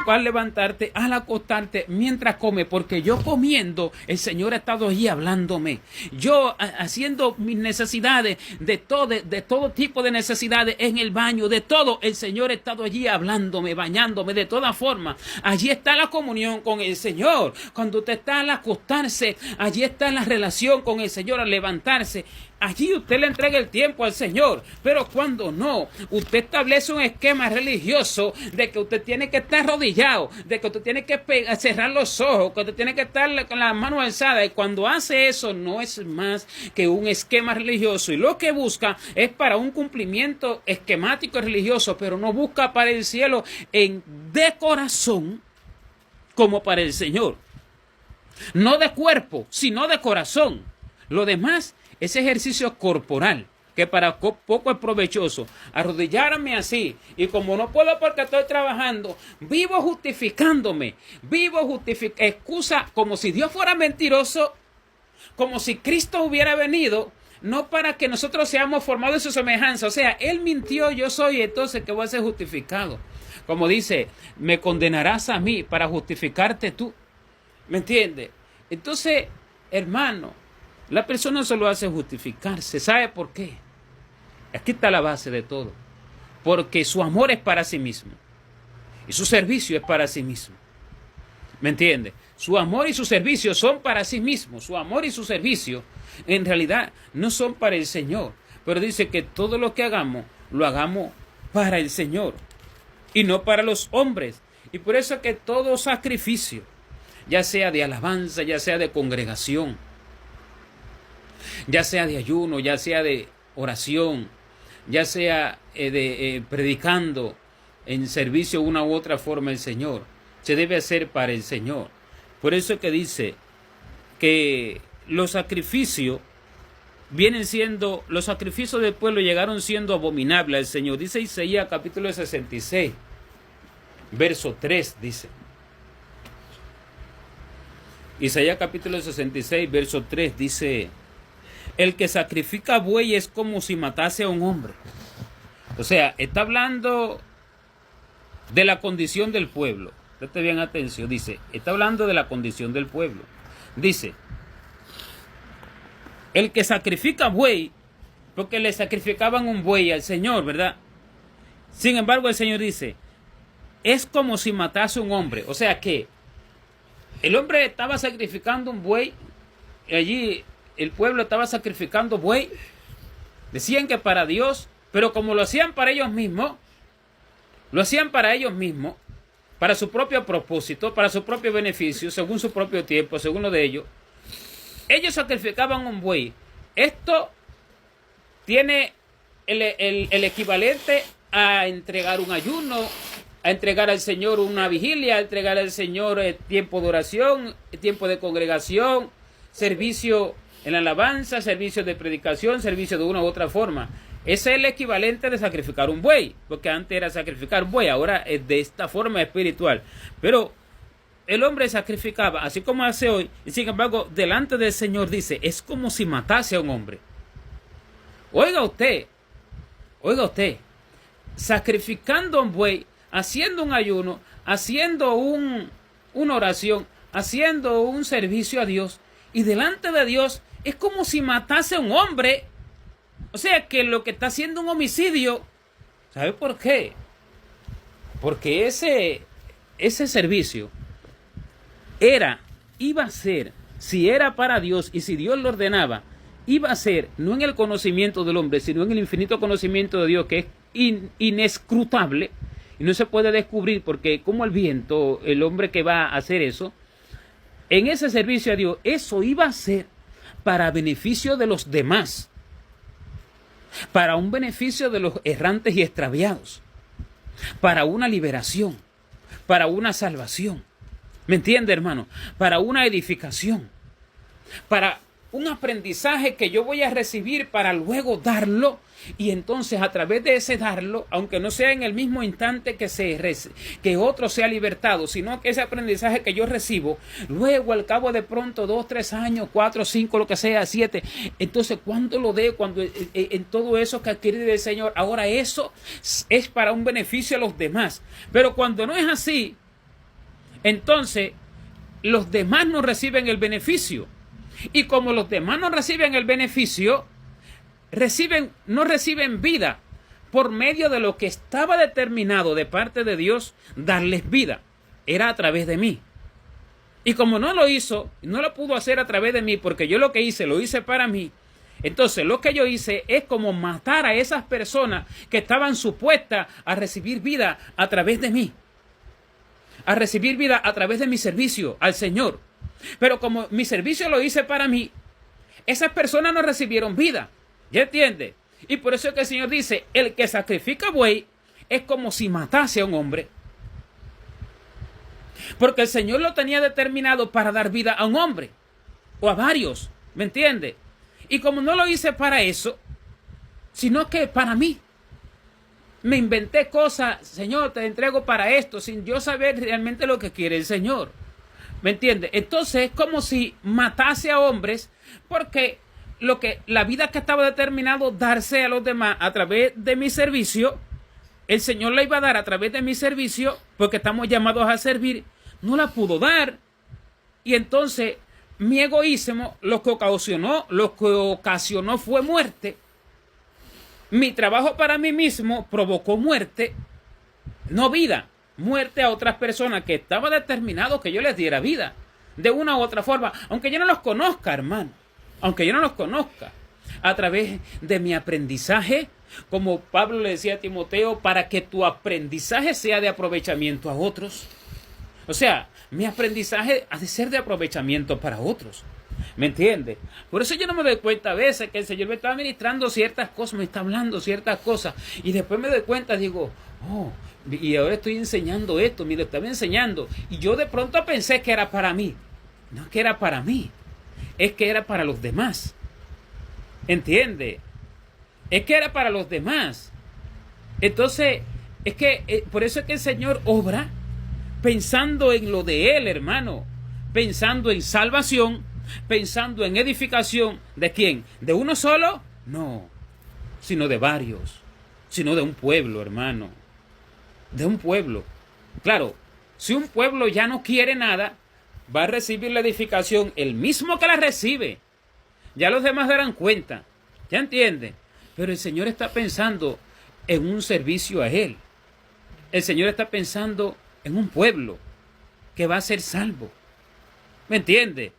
Speaker 1: al levantarte, al acostarte, mientras come, porque yo comiendo, el Señor ha estado allí hablándome. Yo haciendo mis necesidades, de todo tipo de necesidades, en el baño, de todo, el Señor ha estado allí hablándome, bañándome, de todas formas. Allí está la comunión con el Señor. Cuando usted está al acostarse, allí está la relación con el Señor al levantarse. Allí usted le entrega el tiempo al Señor, pero cuando no, usted establece un esquema religioso de que usted tiene que estar arrodillado, de que usted tiene que cerrar los ojos, que usted tiene que estar con las manos alzadas, y cuando hace eso no es más que un esquema religioso, y lo que busca es para un cumplimiento esquemático religioso, pero no busca para el cielo de corazón como para el Señor. No de cuerpo, sino de corazón. Lo demás es ejercicio corporal, que para poco es provechoso. Arrodillarme así, y como no puedo porque estoy trabajando, vivo justificándome, excusa, como si Dios fuera mentiroso, como si Cristo hubiera venido, no para que nosotros seamos formados en su semejanza. O sea, Él mintió, yo soy, entonces que voy a ser justificado. Como dice, me condenarás a mí para justificarte tú. ¿Me entiendes? Entonces, hermano, la persona solo hace justificarse. ¿Sabe por qué? Aquí está la base de todo. Porque su amor es para sí mismo. Y su servicio es para sí mismo. ¿Me entiende? Su amor y su servicio son para sí mismos. Su amor y su servicio en realidad no son para el Señor. Pero dice que todo lo que hagamos, lo hagamos para el Señor. Y no para los hombres. Y por eso que todo sacrificio, ya sea de alabanza, ya sea de congregación, ya sea de ayuno, ya sea de oración, ya sea de predicando en servicio de una u otra forma el Señor, se debe hacer para el Señor. Por eso que dice que los sacrificios del pueblo llegaron siendo abominables al Señor. Dice Isaías capítulo 66, verso 3, dice. Isaías capítulo 66, verso 3 dice: el que sacrifica buey es como si matase a un hombre. O sea, está hablando de la condición del pueblo. Preste bien atención, dice, está hablando de la condición del pueblo. Dice, el que sacrifica buey, porque le sacrificaban un buey al Señor, ¿verdad? Sin embargo, el Señor dice, es como si matase a un hombre. O sea que el hombre estaba sacrificando un buey, y allí el pueblo estaba sacrificando buey. Decían que para Dios, pero como lo hacían para ellos mismos, para su propio propósito, para su propio beneficio, según su propio tiempo, según lo de ellos sacrificaban un buey. Esto tiene el equivalente a entregar un ayuno, a entregar al Señor una vigilia, a entregar al Señor tiempo de oración, tiempo de congregación, servicio en la alabanza, servicio de predicación, servicio de una u otra forma. Ese es el equivalente de sacrificar un buey, porque antes era sacrificar buey, ahora es de esta forma espiritual. Pero el hombre sacrificaba, así como hace hoy, y sin embargo, delante del Señor dice, es como si matase a un hombre. Oiga usted, sacrificando un buey, haciendo un ayuno, haciendo una oración, haciendo un servicio a Dios, y delante de Dios es como si matase a un hombre. O sea que lo que está haciendo un homicidio, ¿sabe por qué? Porque ese servicio iba a ser, si era para Dios y si Dios lo ordenaba, iba a ser no en el conocimiento del hombre, sino en el infinito conocimiento de Dios, que es inescrutable y no se puede descubrir, porque como el viento, el hombre que va a hacer eso, en ese servicio a Dios, eso iba a ser para beneficio de los demás, para un beneficio de los errantes y extraviados, para una liberación, para una salvación. ¿Me entiende, hermano? Para una edificación, para un aprendizaje que yo voy a recibir para luego darlo, y entonces a través de ese darlo, aunque no sea en el mismo instante que otro sea libertado, sino que ese aprendizaje que yo recibo, luego al cabo de pronto 2, 3 años, 4, 5, lo que sea, 7, entonces cuando lo dé, cuando en todo eso que adquirí del Señor, ahora eso es para un beneficio a los demás. Pero cuando no es así, entonces los demás no reciben el beneficio. Y como los demás no reciben el beneficio, no reciben vida por medio de lo que estaba determinado de parte de Dios darles vida. Era a través de mí. Y como no lo hizo, no lo pudo hacer a través de mí, porque yo lo que hice, lo hice para mí. Entonces lo que yo hice es como matar a esas personas que estaban supuestas a recibir vida a través de mí. A recibir vida a través de mi servicio al Señor. Pero como mi servicio lo hice para mí, esas personas no recibieron vida. ¿Ya entiende? Y por eso es que el Señor dice, el que sacrifica buey es como si matase a un hombre. Porque el Señor lo tenía determinado para dar vida a un hombre. O a varios. ¿Me entiende? Y como no lo hice para eso, sino que para mí. Me inventé cosas, Señor, te entrego para esto, sin yo saber realmente lo que quiere el Señor. ¿Me entiende? Entonces es como si matase a hombres, porque la vida que estaba determinado darse a los demás a través de mi servicio, el Señor la iba a dar a través de mi servicio, porque estamos llamados a servir, no la pudo dar. Y entonces mi egoísmo lo que ocasionó fue muerte. Mi trabajo para mí mismo provocó muerte, no vida. Muerte a otras personas que estaba determinado que yo les diera vida, de una u otra forma, aunque yo no los conozca, hermano, aunque yo no los conozca, a través de mi aprendizaje, como Pablo le decía a Timoteo, para que tu aprendizaje sea de aprovechamiento a otros. O sea, mi aprendizaje ha de ser de aprovechamiento para otros. ¿Me entiende? Por eso yo no me doy cuenta a veces que el Señor me está ministrando ciertas cosas, me está hablando ciertas cosas, y después me doy cuenta, digo, oh, y ahora estoy enseñando esto, mire, estaba enseñando, y yo de pronto pensé que era para mí. No es que era para mí, es que era para los demás. ¿Entiende? Es que era para los demás. Entonces, es que por eso es que el Señor obra pensando en lo de Él, hermano, pensando en salvación, pensando en edificación. ¿De quién? ¿De uno solo? No, sino de varios, sino de un pueblo, hermano, de un pueblo. Claro, si un pueblo ya no quiere nada, va a recibir la edificación el mismo que la recibe. Ya los demás darán cuenta, ¿ya entiende? Pero el Señor está pensando en un servicio a Él. El Señor está pensando en un pueblo que va a ser salvo. ¿Me entiende?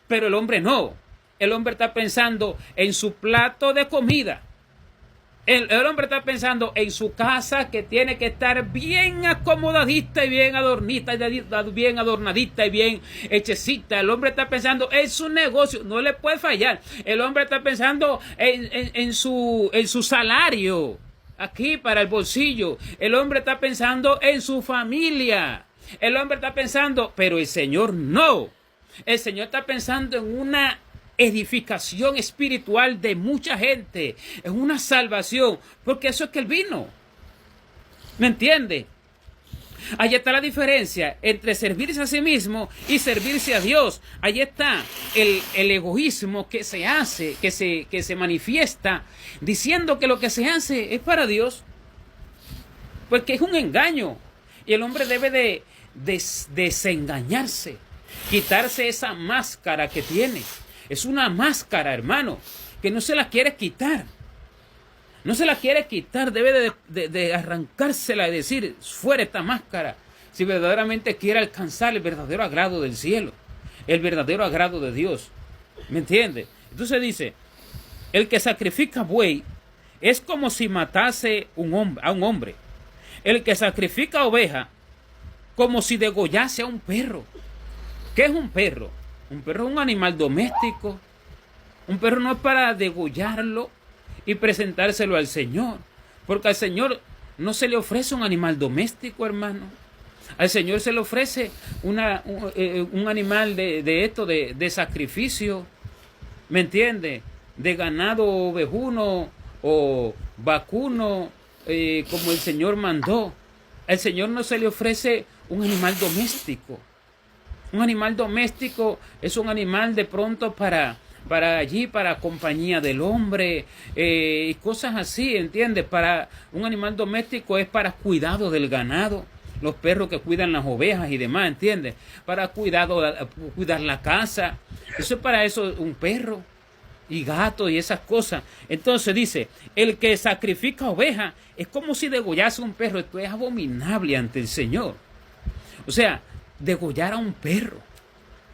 Speaker 1: Pero el hombre no. El hombre está pensando en su plato de comida. El hombre está pensando en su casa, que tiene que estar bien acomodadita y bien adornadita y bien hechecita. El hombre está pensando en su negocio, no le puede fallar. El hombre está pensando en su salario, aquí para el bolsillo. El hombre está pensando en su familia. El hombre está pensando, pero el Señor no. El Señor está pensando en una edificación espiritual de mucha gente, en una salvación, porque eso es que Él vino. ¿Me entiende? Ahí está la diferencia entre servirse a sí mismo y servirse a Dios. Ahí está el egoísmo que se hace, que se manifiesta, diciendo que lo que se hace es para Dios, porque es un engaño. Y el hombre debe de desengañarse, quitarse esa máscara que tiene. Es una máscara, hermano, que no se la quiere quitar. No se la quiere quitar, debe de arrancársela y decir, fuera esta máscara, si verdaderamente quiere alcanzar el verdadero agrado del cielo, el verdadero agrado de Dios. ¿Me entiende? Entonces dice, el que sacrifica buey es como si matase a un hombre. El que sacrifica oveja, como si degollase a un perro. ¿Qué es un perro? Un perro es un animal doméstico. Un perro no es para degollarlo y presentárselo al Señor, porque al Señor no se le ofrece un animal doméstico, hermano. Al Señor se le ofrece un animal de sacrificio, ¿me entiende? De ganado ovejuno o vacuno, como el Señor mandó. Al Señor no se le ofrece un animal doméstico. Un animal doméstico es un animal de pronto para compañía del hombre, y cosas así, ¿entiendes? Para un animal doméstico es para cuidado del ganado, los perros que cuidan las ovejas y demás, ¿entiendes? Para cuidar la casa, eso es para eso un perro y gato y esas cosas. Entonces dice, el que sacrifica oveja es como si degollase un perro. Esto es abominable ante el Señor. O sea, degollar a un perro,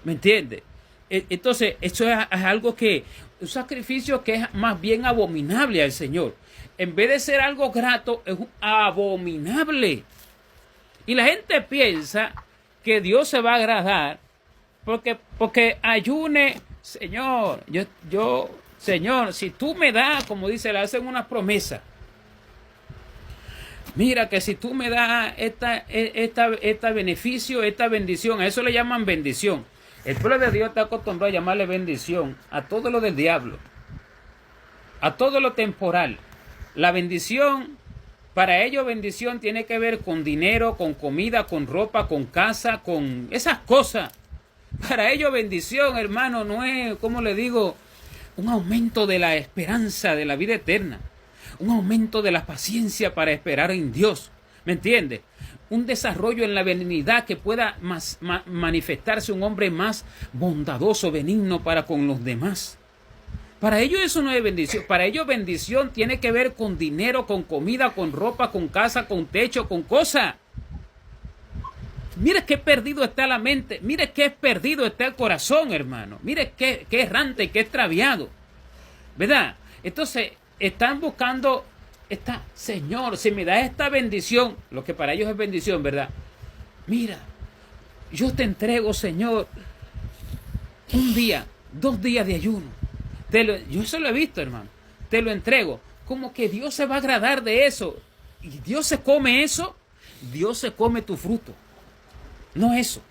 Speaker 1: ¿me entiendes? Entonces, eso es algo un sacrificio que es más bien abominable al Señor. En vez de ser algo grato, es abominable. Y la gente piensa que Dios se va a agradar porque ayune, Señor, Señor, si tú me das, como dice, le hacen una promesa. Mira que si tú me das esta beneficio, esta bendición, a eso le llaman bendición. El pueblo de Dios está acostumbrado a llamarle bendición a todo lo del diablo, a todo lo temporal. La bendición, para ellos bendición tiene que ver con dinero, con comida, con ropa, con casa, con esas cosas. Para ellos bendición, hermano, no es, como le digo, un aumento de la esperanza de la vida eterna, un aumento de la paciencia para esperar en Dios. ¿Me entiende? Un desarrollo en la benignidad que pueda manifestarse un hombre más bondadoso, benigno para con los demás. Para ellos eso no es bendición. Para ellos bendición tiene que ver con dinero, con comida, con ropa, con casa, con techo, con cosas. Mire qué perdido está la mente. Mire qué perdido está el corazón, hermano. Mire qué errante, qué extraviado. ¿Verdad? Entonces están buscando... Señor, si me da esta bendición, lo que para ellos es bendición, ¿verdad? Mira, yo te entrego, Señor, un día, 2 días de ayuno. Yo eso lo he visto, hermano. Te lo entrego. Como que Dios se va a agradar de eso. Y Dios se come eso, Dios se come tu fruto. No eso.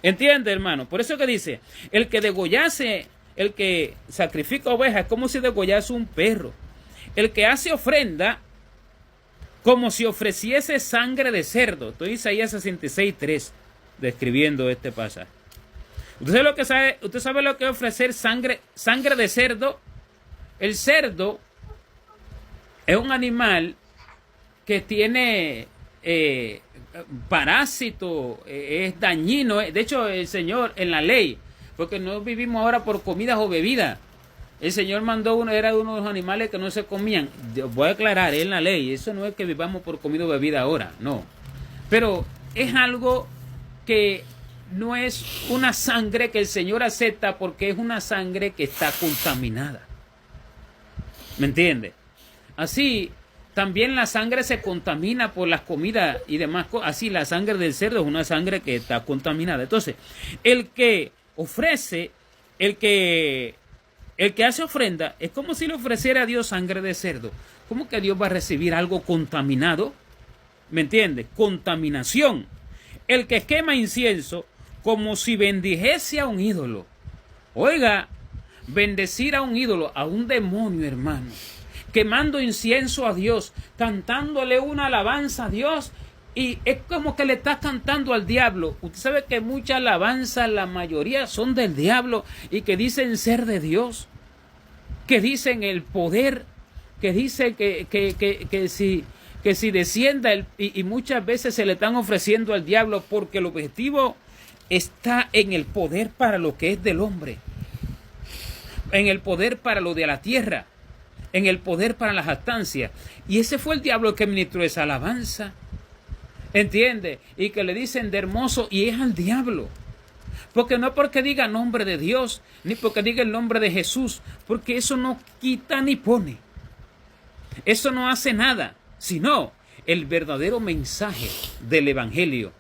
Speaker 1: ¿Entiende, hermano? Por eso que dice, el que sacrifica ovejas es como si degollase un perro. El que hace ofrenda, como si ofreciese sangre de cerdo. Estoy Isaías 66:3, describiendo este pasaje. ¿Usted sabe lo que es ofrecer sangre de cerdo? El cerdo es un animal que tiene parásito, es dañino. De hecho, el Señor en la ley, porque no vivimos ahora por comidas o bebidas. El Señor mandó era uno de los animales que no se comían. Voy a aclarar, en la ley, eso no es que vivamos por comida o bebida ahora, no. Pero es algo que no es una sangre que el Señor acepta porque es una sangre que está contaminada. ¿Me entiende? Así, también la sangre se contamina por las comidas y demás cosas. Así, la sangre del cerdo es una sangre que está contaminada. Entonces, el que ofrece, el que hace ofrenda es como si le ofreciera a Dios sangre de cerdo. ¿Cómo que Dios va a recibir algo contaminado? ¿Me entiende? Contaminación. El que quema incienso como si bendijese a un ídolo. Oiga, bendecir a un ídolo, a un demonio, hermano. Quemando incienso a Dios, cantándole una alabanza a Dios. Y es como que le estás cantando al diablo. Usted sabe que muchas alabanzas, la mayoría son del diablo y que dicen ser de Dios, que dicen el poder, que dicen que si descienda y muchas veces se le están ofreciendo al diablo porque el objetivo está en el poder para lo que es del hombre, en el poder para lo de la tierra. en el poder para la jactancia. Y ese fue el diablo que ministró esa alabanza. ¿Entiende? Y que le dicen de hermoso, y es al diablo. Porque no porque diga nombre de Dios, ni porque diga el nombre de Jesús, porque eso no quita ni pone. Eso no hace nada, sino el verdadero mensaje del evangelio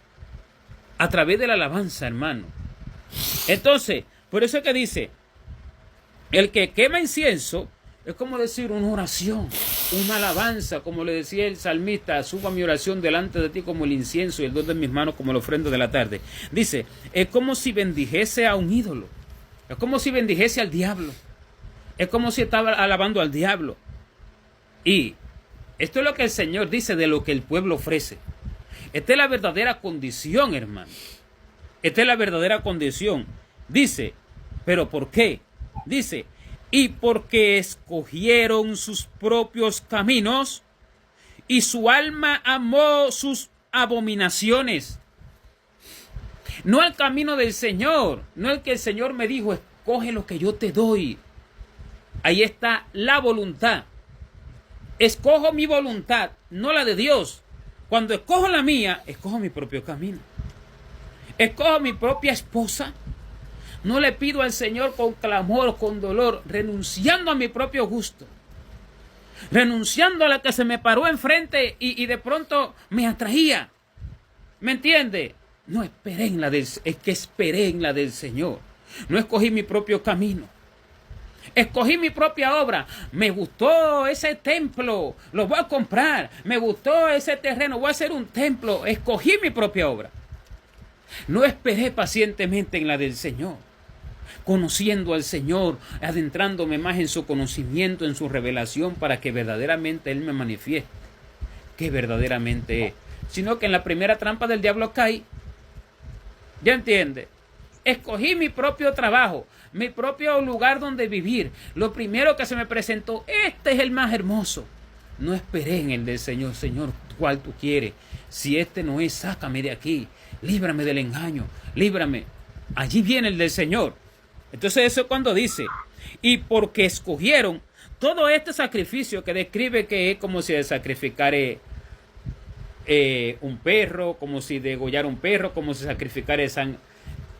Speaker 1: a través de la alabanza, hermano. Entonces, por eso es que dice, el que quema incienso es como decir una oración, una alabanza, como le decía el salmista, suba mi oración delante de ti como el incienso y el don de mis manos como la ofrenda de la tarde. Dice, es como si bendijese a un ídolo, es como si bendijese al diablo, es como si estaba alabando al diablo. Y esto es lo que el Señor dice de lo que el pueblo ofrece. Esta es la verdadera condición, hermano. Esta es la verdadera condición. Dice, ¿pero por qué? Dice, y porque escogieron sus propios caminos y su alma amó sus abominaciones. No el camino del Señor, no el que el Señor me dijo, escoge lo que yo te doy. Ahí está la voluntad. Escojo mi voluntad, no la de Dios. Cuando escojo la mía, escojo mi propio camino. Escojo mi propia esposa. No le pido al Señor con clamor, con dolor, renunciando a mi propio gusto. Renunciando a la que se me paró enfrente y de pronto me atraía. ¿Me entiende? No esperé en la del, es que esperé en la del Señor. No escogí mi propio camino. Escogí mi propia obra. Me gustó ese templo, lo voy a comprar. Me gustó ese terreno, voy a hacer un templo. Escogí mi propia obra. No esperé pacientemente en la del Señor. Conociendo al Señor, adentrándome más en su conocimiento, en su revelación, para que verdaderamente Él me manifieste que verdaderamente es. Sino que en la primera trampa del diablo caí. ¿Ya entiende? Escogí mi propio trabajo, mi propio lugar donde vivir. Lo primero que se me presentó, este es el más hermoso. No esperé en el del Señor. Señor, ¿cuál tú quieres? Si este no es, sácame de aquí. Líbrame del engaño, líbrame. Allí viene el del Señor. Entonces eso es cuando dice, y porque escogieron todo este sacrificio que describe que es como si de sacrificar un perro, como si degollar un perro, como si sacrificar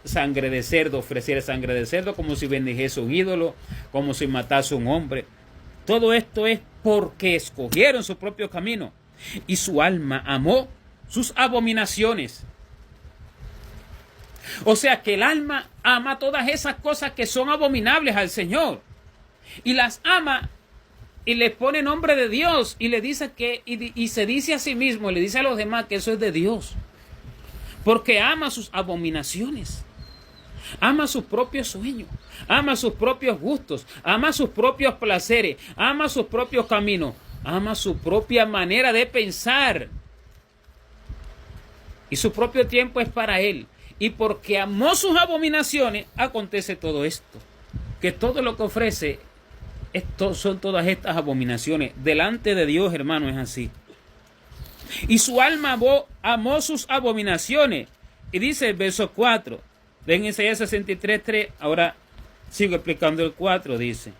Speaker 1: sangre de cerdo, ofrecer sangre de cerdo, como si bendijese un ídolo, como si matase un hombre. Todo esto es porque escogieron su propio camino y su alma amó sus abominaciones. O sea que el alma ama todas esas cosas que son abominables al Señor y las ama y le pone nombre de Dios y le dice que y se dice a sí mismo, le dice a los demás que eso es de Dios, porque ama sus abominaciones, ama sus propios sueños, ama sus propios gustos, ama sus propios placeres, ama sus propios caminos, ama su propia manera de pensar y su propio tiempo es para Él. Y porque amó sus abominaciones, acontece todo esto. Que todo lo que ofrece son todas estas abominaciones. Delante de Dios, hermano, es así. Y su alma amó sus abominaciones. Y dice el verso 4 de Isaías 63:3. Ahora sigo explicando el 4, dice.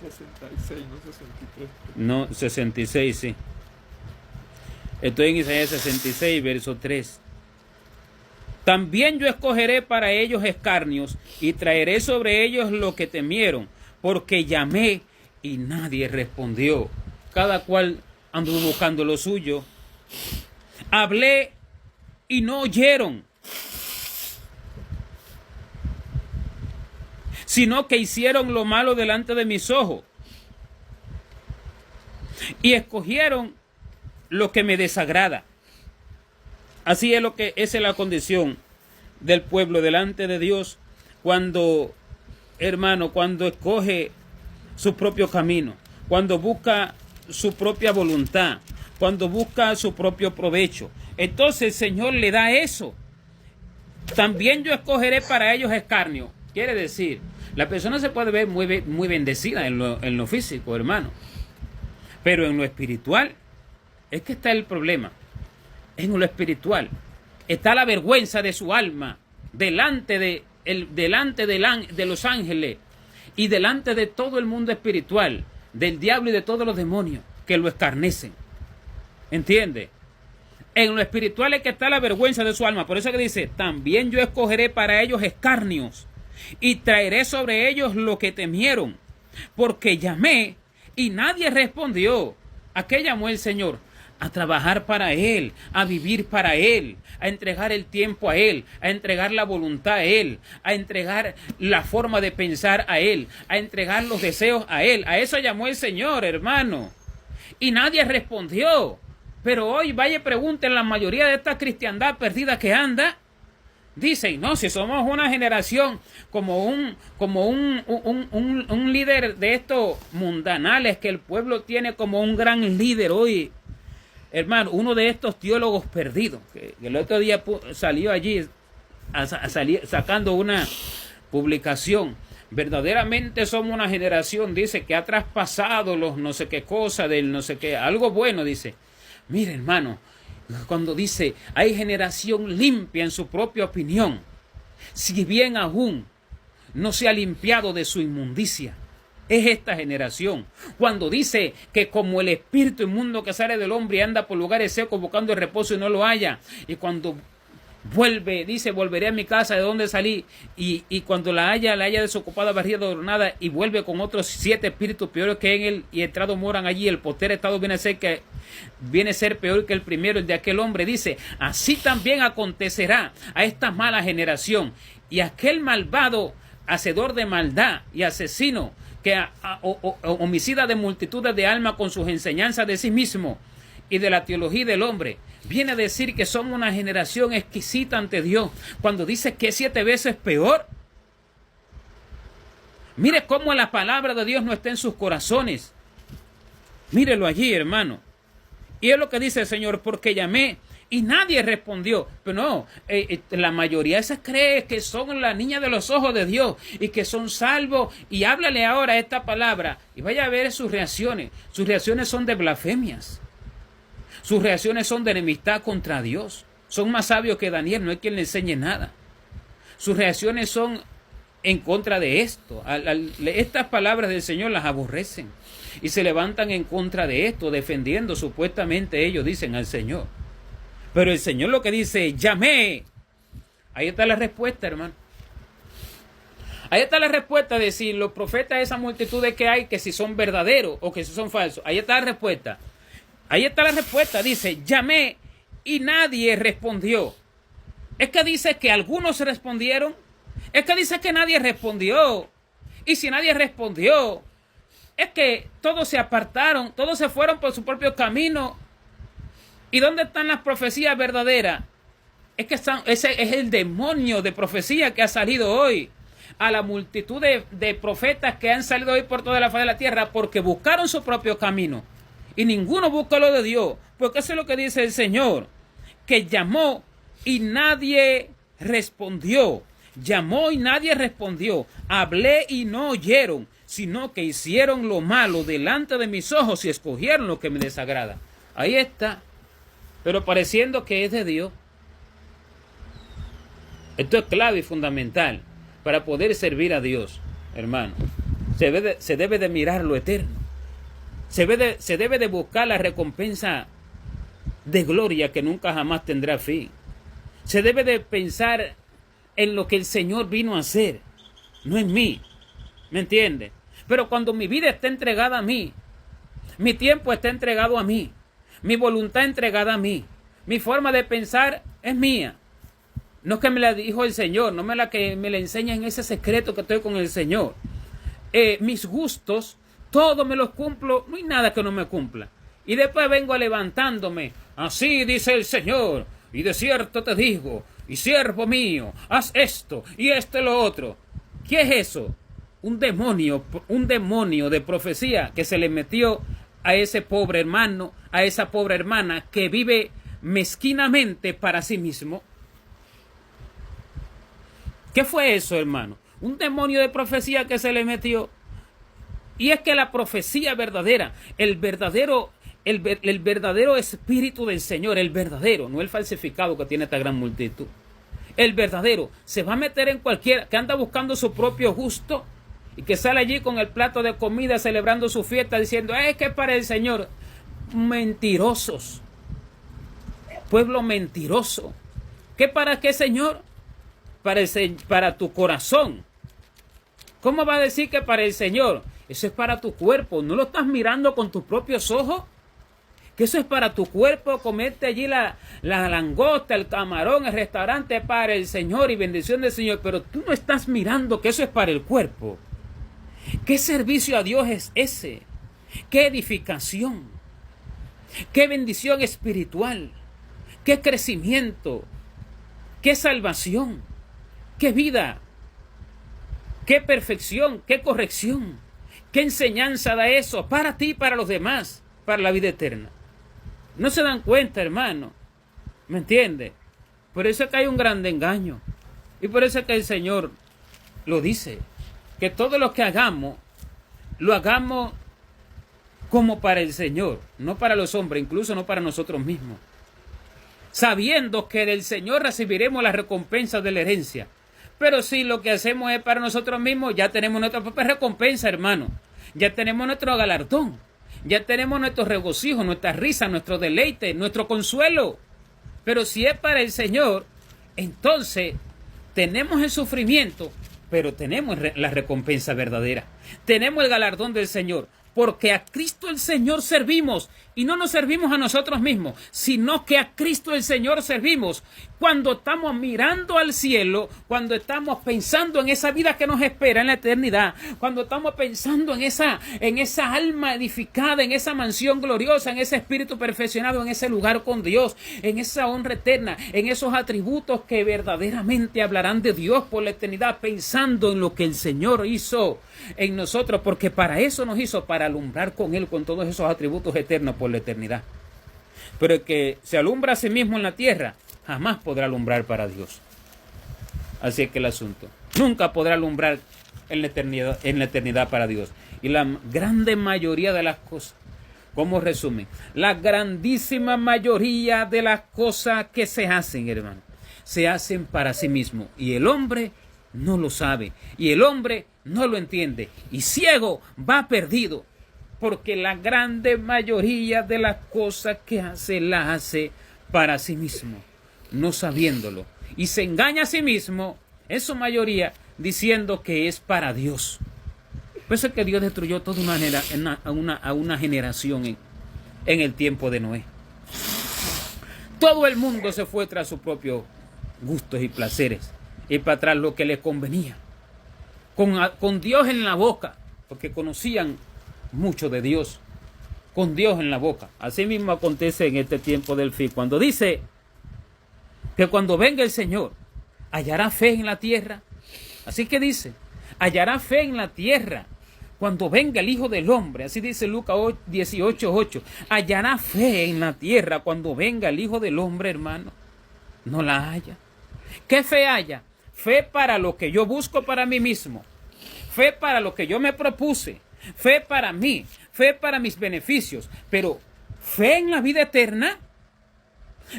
Speaker 2: 66, no 63.
Speaker 1: No, 66, sí. Estoy en Isaías 66, verso 3. También yo escogeré para ellos escarnios y traeré sobre ellos lo que temieron, porque llamé y nadie respondió. Cada cual anduvo buscando lo suyo. Hablé y no oyeron, sino que hicieron lo malo delante de mis ojos y escogieron lo que me desagrada. Así es esa es la condición del pueblo delante de Dios cuando, hermano, cuando escoge su propio camino, cuando busca su propia voluntad, cuando busca su propio provecho. Entonces el Señor le da eso. También yo escogeré para ellos escarnio. Quiere decir, la persona se puede ver muy bendecida en lo físico, hermano, pero en lo espiritual es que está el problema. En lo espiritual está la vergüenza de su alma delante de los ángeles y delante de todo el mundo espiritual, del diablo y de todos los demonios que lo escarnecen. ¿Entiende? En lo espiritual es que está la vergüenza de su alma. Por eso que dice, también yo escogeré para ellos escarnios y traeré sobre ellos lo que temieron, porque llamé y nadie respondió. ¿A qué llamó el Señor? A trabajar para Él, a vivir para Él, a entregar el tiempo a Él, a entregar la voluntad a Él, a entregar la forma de pensar a Él, a entregar los deseos a Él. A eso llamó el Señor, hermano. Y nadie respondió. Pero hoy vaya y pregunten la mayoría de esta cristiandad perdida que anda. Dicen, no, si somos una generación como un líder de estos mundanales que el pueblo tiene como un gran líder hoy. Hermano, uno de estos teólogos perdidos, que el otro día salió allí sacando una publicación. Verdaderamente somos una generación, dice, que ha traspasado los no sé qué cosa, del no sé qué, algo bueno, dice. Mire, hermano, cuando dice, hay generación limpia en su propia opinión, si bien aún no se ha limpiado de su inmundicia. Es esta generación. Cuando dice que como el espíritu inmundo que sale del hombre y anda por lugares secos buscando el reposo y no lo halla. Y cuando vuelve, dice, volveré a mi casa de donde salí. Y cuando la haya desocupada, barrida, adornada, y vuelve con otros 7 espíritus peores que en él y entrado moran allí. El postrer estado viene a ser peor que el primero, el de aquel hombre. Dice, así también acontecerá a esta mala generación. Y aquel malvado, hacedor de maldad y asesino, que homicida de multitudes de almas con sus enseñanzas de sí mismo y de la teología del hombre, viene a decir que somos una generación exquisita ante Dios, cuando dice que es 7 veces peor. Mire cómo la palabra de Dios no está en sus corazones. Mírelo allí, hermano. Y es lo que dice el Señor, porque llamé y nadie respondió. Pero no, la mayoría se cree que son las niñas de los ojos de Dios y que son salvos. Y háblale ahora esta palabra y vaya a ver sus reacciones. Sus reacciones son de blasfemias. Sus reacciones son de enemistad contra Dios. Son más sabios que Daniel, no hay quien le enseñe nada. Sus reacciones son en contra de esto. Estas palabras del Señor las aborrecen y se levantan en contra de esto, defendiendo supuestamente ellos, dicen al Señor. Pero el Señor lo que dice, llamé. Ahí está la respuesta, hermano. Ahí está la respuesta de si los profetas, esa multitud de que hay, que si son verdaderos o que si son falsos. Ahí está la respuesta. Ahí está la respuesta. Dice, llamé y nadie respondió. Es que dice que algunos respondieron. Es que dice que nadie respondió. Y si nadie respondió, es que todos se apartaron, todos se fueron por su propio camino. ¿Y dónde están las profecías verdaderas? Es que ese es el demonio de profecía que ha salido hoy a la multitud de profetas que han salido hoy por toda la faz de la tierra porque buscaron su propio camino. Y ninguno busca lo de Dios. Porque eso es lo que dice el Señor. Que llamó y nadie respondió. Llamó y nadie respondió. Hablé y no oyeron, sino que hicieron lo malo delante de mis ojos y escogieron lo que me desagrada. Ahí está. Pero pareciendo que es de Dios. Esto es clave y fundamental para poder servir a Dios, hermano. Se debe de mirar lo eterno. Se debe de buscar la recompensa de gloria que nunca jamás tendrá fin. Se debe de pensar en lo que el Señor vino a hacer, no en mí. ¿Me entiende? Pero cuando mi vida está entregada a mí, mi tiempo está entregado a mí, mi voluntad entregada a mí, mi forma de pensar es mía. No es que me la dijo el Señor, no me la que me la enseña en ese secreto que estoy con el Señor. Mis gustos, todo me los cumplo, no hay nada que no me cumpla. Y después vengo levantándome, así dice el Señor, y de cierto te digo, y siervo mío, haz esto y lo otro. ¿Qué es eso? Un demonio de profecía que se le metió a ese pobre hermano, a esa pobre hermana que vive mezquinamente para sí mismo. ¿Qué fue eso, hermano? Un demonio de profecía que se le metió. Y es que la profecía verdadera, el verdadero espíritu del Señor, el verdadero, no el falsificado que tiene esta gran multitud. El verdadero se va a meter en cualquiera que anda buscando su propio gusto y que sale allí con el plato de comida celebrando su fiesta diciendo, es que para el Señor. Mentirosos. Pueblo mentiroso. ¿Qué para qué, Señor? Para tu corazón. ¿Cómo va a decir que para el Señor? Eso es para tu cuerpo. ¿No lo estás mirando con tus propios ojos? Que eso es para tu cuerpo, comerte allí la langosta, el camarón, el restaurante para el Señor y bendición del Señor. Pero tú no estás mirando que eso es para el cuerpo. ¿Qué servicio a Dios es ese? ¿Qué edificación? ¿Qué bendición espiritual? ¿Qué crecimiento? ¿Qué salvación? ¿Qué vida? ¿Qué perfección? ¿Qué corrección? ¿Qué enseñanza da eso para ti y para los demás? Para la vida eterna. No se dan cuenta, hermano. ¿Me entiende? Por eso es que hay un gran engaño. Y por eso es que el Señor lo dice. Que todo lo que hagamos, lo hagamos como para el Señor. No para los hombres, incluso no para nosotros mismos. Sabiendo que del Señor recibiremos la recompensa de la herencia. Pero si lo que hacemos es para nosotros mismos, ya tenemos nuestra propia recompensa, hermano. Ya tenemos nuestro galardón. Ya tenemos nuestro regocijo, nuestra risa, nuestro deleite, nuestro consuelo. Pero si es para el Señor, entonces tenemos el sufrimiento, pero tenemos la recompensa verdadera. Tenemos el galardón del Señor. Porque a Cristo el Señor servimos. Y no nos servimos a nosotros mismos, sino que a Cristo el Señor servimos. Cuando estamos mirando al cielo, cuando estamos pensando en esa vida que nos espera en la eternidad, cuando estamos pensando en esa alma edificada, en esa mansión gloriosa, en ese espíritu perfeccionado, en ese lugar con Dios, en esa honra eterna, en esos atributos que verdaderamente hablarán de Dios por la eternidad, pensando en lo que el Señor hizo en nosotros, porque para eso nos hizo, para alumbrar con Él, con todos esos atributos eternos por la eternidad. Pero el que se alumbra a sí mismo en la tierra, jamás podrá alumbrar para Dios. Así es que el asunto, nunca podrá alumbrar en la eternidad para Dios. Y la grande mayoría de las cosas, ¿cómo resumen? La grandísima mayoría de las cosas que se hacen, hermano, se hacen para sí mismo. Y el hombre no lo sabe. Y el hombre no lo entiende. Y ciego va perdido. Porque la grande mayoría de las cosas que hace, las hace para sí mismo, no sabiéndolo. Y se engaña a sí mismo, en su mayoría, diciendo que es para Dios. Por eso es que Dios destruyó toda una generación en el tiempo de Noé. Todo el mundo se fue tras sus propios gustos y placeres, y para atrás lo que les convenía. Con Dios en la boca, porque conocían mucho de Dios, con Dios en la boca. Así mismo acontece en este tiempo del fin, cuando dice que cuando venga el Señor, hallará fe en la tierra. Así que dice, hallará fe en la tierra cuando venga el Hijo del Hombre. Así dice Lucas 18:8. Hallará fe en la tierra cuando venga el Hijo del Hombre, hermano. No la haya. ¿Qué fe haya? Fe para lo que yo busco para mí mismo. Fe para lo que yo me propuse. Fe para mí, fe para mis beneficios, pero fe en la vida eterna,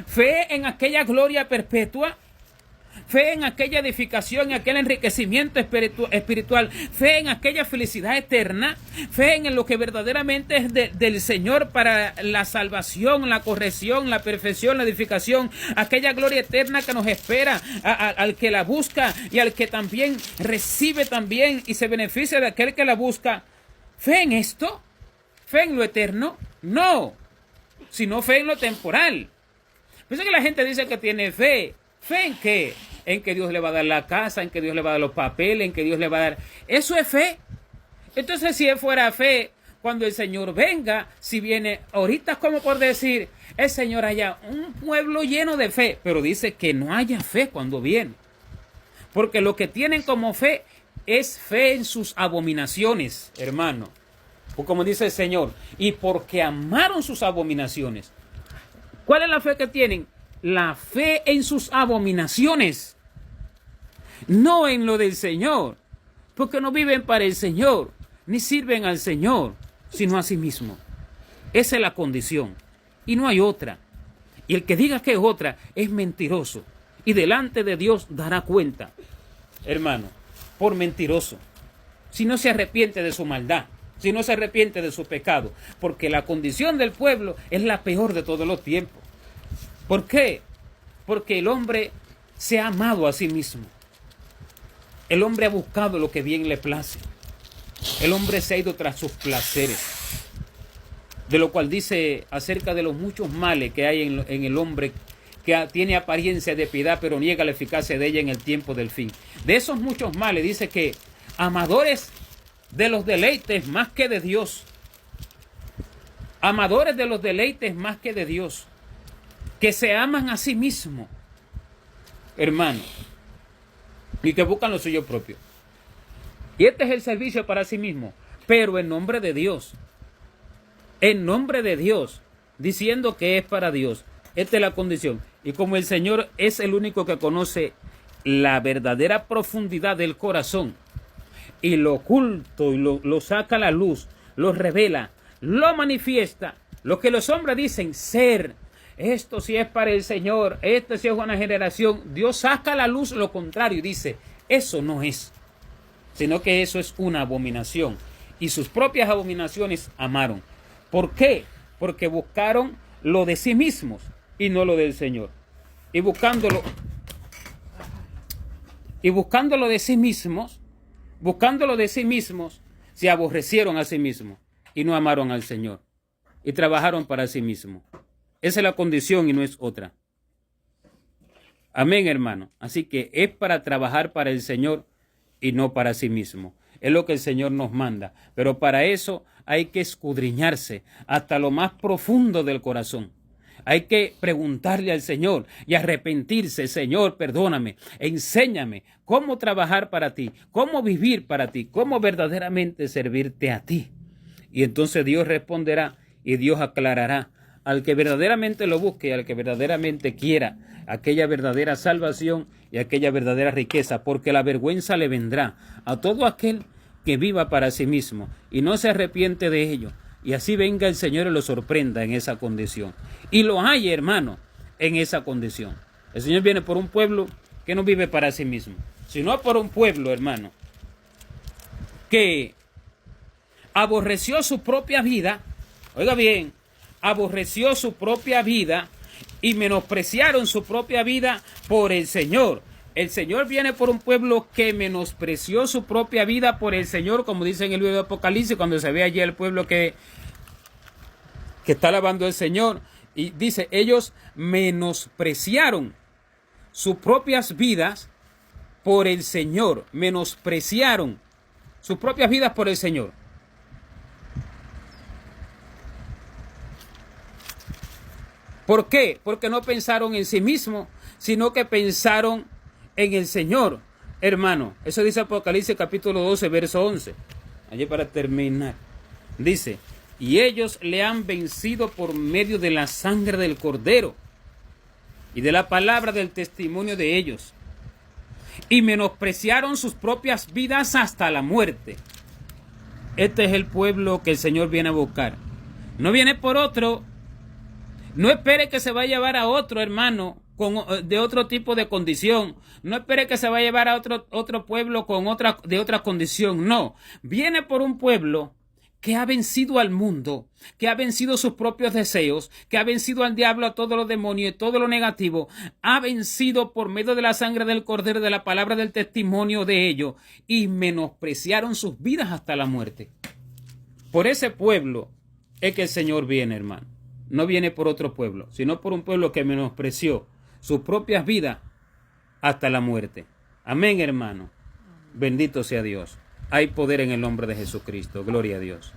Speaker 1: fe en aquella gloria perpetua, fe en aquella edificación, en aquel enriquecimiento espiritual, fe en aquella felicidad eterna, fe en lo que verdaderamente es del Señor para la salvación, la corrección, la perfección, la edificación, aquella gloria eterna que nos espera al que la busca y al que también recibe también y se beneficia de aquel que la busca. ¿Fe en esto? ¿Fe en lo eterno? No, sino fe en lo temporal. Por eso que la gente dice que tiene fe. ¿Fe en qué? En que Dios le va a dar la casa, en que Dios le va a dar los papeles, en que Dios le va a dar... ¿Eso es fe? Entonces, si fuera fe, cuando el Señor venga, si viene ahorita, como por decir, el Señor haya un pueblo lleno de fe, pero dice que no haya fe cuando viene. Porque lo que tienen como fe es fe en sus abominaciones, hermano. O como dice el Señor, y porque amaron sus abominaciones. ¿Cuál es la fe que tienen? La fe en sus abominaciones. No en lo del Señor. Porque no viven para el Señor, ni sirven al Señor, sino a sí mismo. Esa es la condición. Y no hay otra. Y el que diga que es otra es mentiroso. Y delante de Dios dará cuenta. Hermano, por mentiroso. si no se arrepiente de su maldad, si no se arrepiente de su pecado? Porque la condición del pueblo es la peor de todos los tiempos. ¿Por qué? Porque el hombre se ha amado a sí mismo. El hombre ha buscado lo que bien le place. El hombre se ha ido tras sus placeres. De lo cual dice acerca de los muchos males que hay en el hombre, que tiene apariencia de piedad, pero niega la eficacia de ella en el tiempo del fin. De esos muchos males dice que amadores de los deleites más que de Dios. Amadores de los deleites más que de Dios. Que se aman a sí mismos, hermano, y que buscan lo suyo propio. Y este es el servicio para sí mismo, pero en nombre de Dios. En nombre de Dios, diciendo que es para Dios. Esta es la condición. Y como el Señor es el único que conoce la verdadera profundidad del corazón, y lo oculto, y lo saca a la luz, lo revela, lo manifiesta, lo que los hombres dicen ser, esto sí es para el Señor, esto sí es una generación, Dios saca a la luz lo contrario y dice, eso no es, sino que eso es una abominación. Y sus propias abominaciones amaron. ¿Por qué? Porque buscaron lo de sí mismos y no lo del Señor. Y buscándolo de sí mismos, se aborrecieron a sí mismos y no amaron al Señor. Y trabajaron para sí mismos. Esa es la condición y no es otra. Amén, hermano. Así que es para trabajar para el Señor y no para sí mismo. Es lo que el Señor nos manda. Pero para eso hay que escudriñarse hasta lo más profundo del corazón. Hay que preguntarle al Señor y arrepentirse. Señor, perdóname, enséñame cómo trabajar para ti, cómo vivir para ti, cómo verdaderamente servirte a ti. Y entonces Dios responderá y Dios aclarará al que verdaderamente lo busque, al que verdaderamente quiera aquella verdadera salvación y aquella verdadera riqueza, porque la vergüenza le vendrá a todo aquel que viva para sí mismo y no se arrepiente de ello. Y así venga el Señor y lo sorprenda en esa condición. Y lo hay, hermano, en esa condición. El Señor viene por un pueblo que no vive para sí mismo, sino por un pueblo, hermano, que aborreció su propia vida. Oiga bien, aborreció su propia vida y menospreciaron su propia vida por el Señor. El Señor viene por un pueblo que menospreció su propia vida por el Señor, como dice en el libro de Apocalipsis, cuando se ve allí el pueblo que está alabando al Señor. Y dice, ellos menospreciaron sus propias vidas por el Señor. Menospreciaron sus propias vidas por el Señor. ¿Por qué? Porque no pensaron en sí mismos, sino que pensaron en el Señor, hermano. Eso dice Apocalipsis capítulo 12, verso 11. Allí para terminar. Dice, y ellos le han vencido por medio de la sangre del Cordero y de la palabra del testimonio de ellos. Y menospreciaron sus propias vidas hasta la muerte. Este es el pueblo que el Señor viene a buscar. No viene por otro. No espere que se va a llevar a otro hermano de otro tipo de condición. No espere que se va a llevar a otro pueblo de otra condición. No, viene por un pueblo que ha vencido al mundo, que ha vencido sus propios deseos, que ha vencido al diablo, a todos los demonios y todo lo negativo. Ha vencido por medio de la sangre del Cordero, de la palabra del testimonio de ellos, y menospreciaron sus vidas hasta la muerte. Por ese pueblo es que el Señor viene, hermano. No viene por otro pueblo, sino por un pueblo que menospreció sus propias vidas hasta la muerte. Amén, hermano. Bendito sea Dios. Hay poder en el nombre de Jesucristo. Gloria a Dios.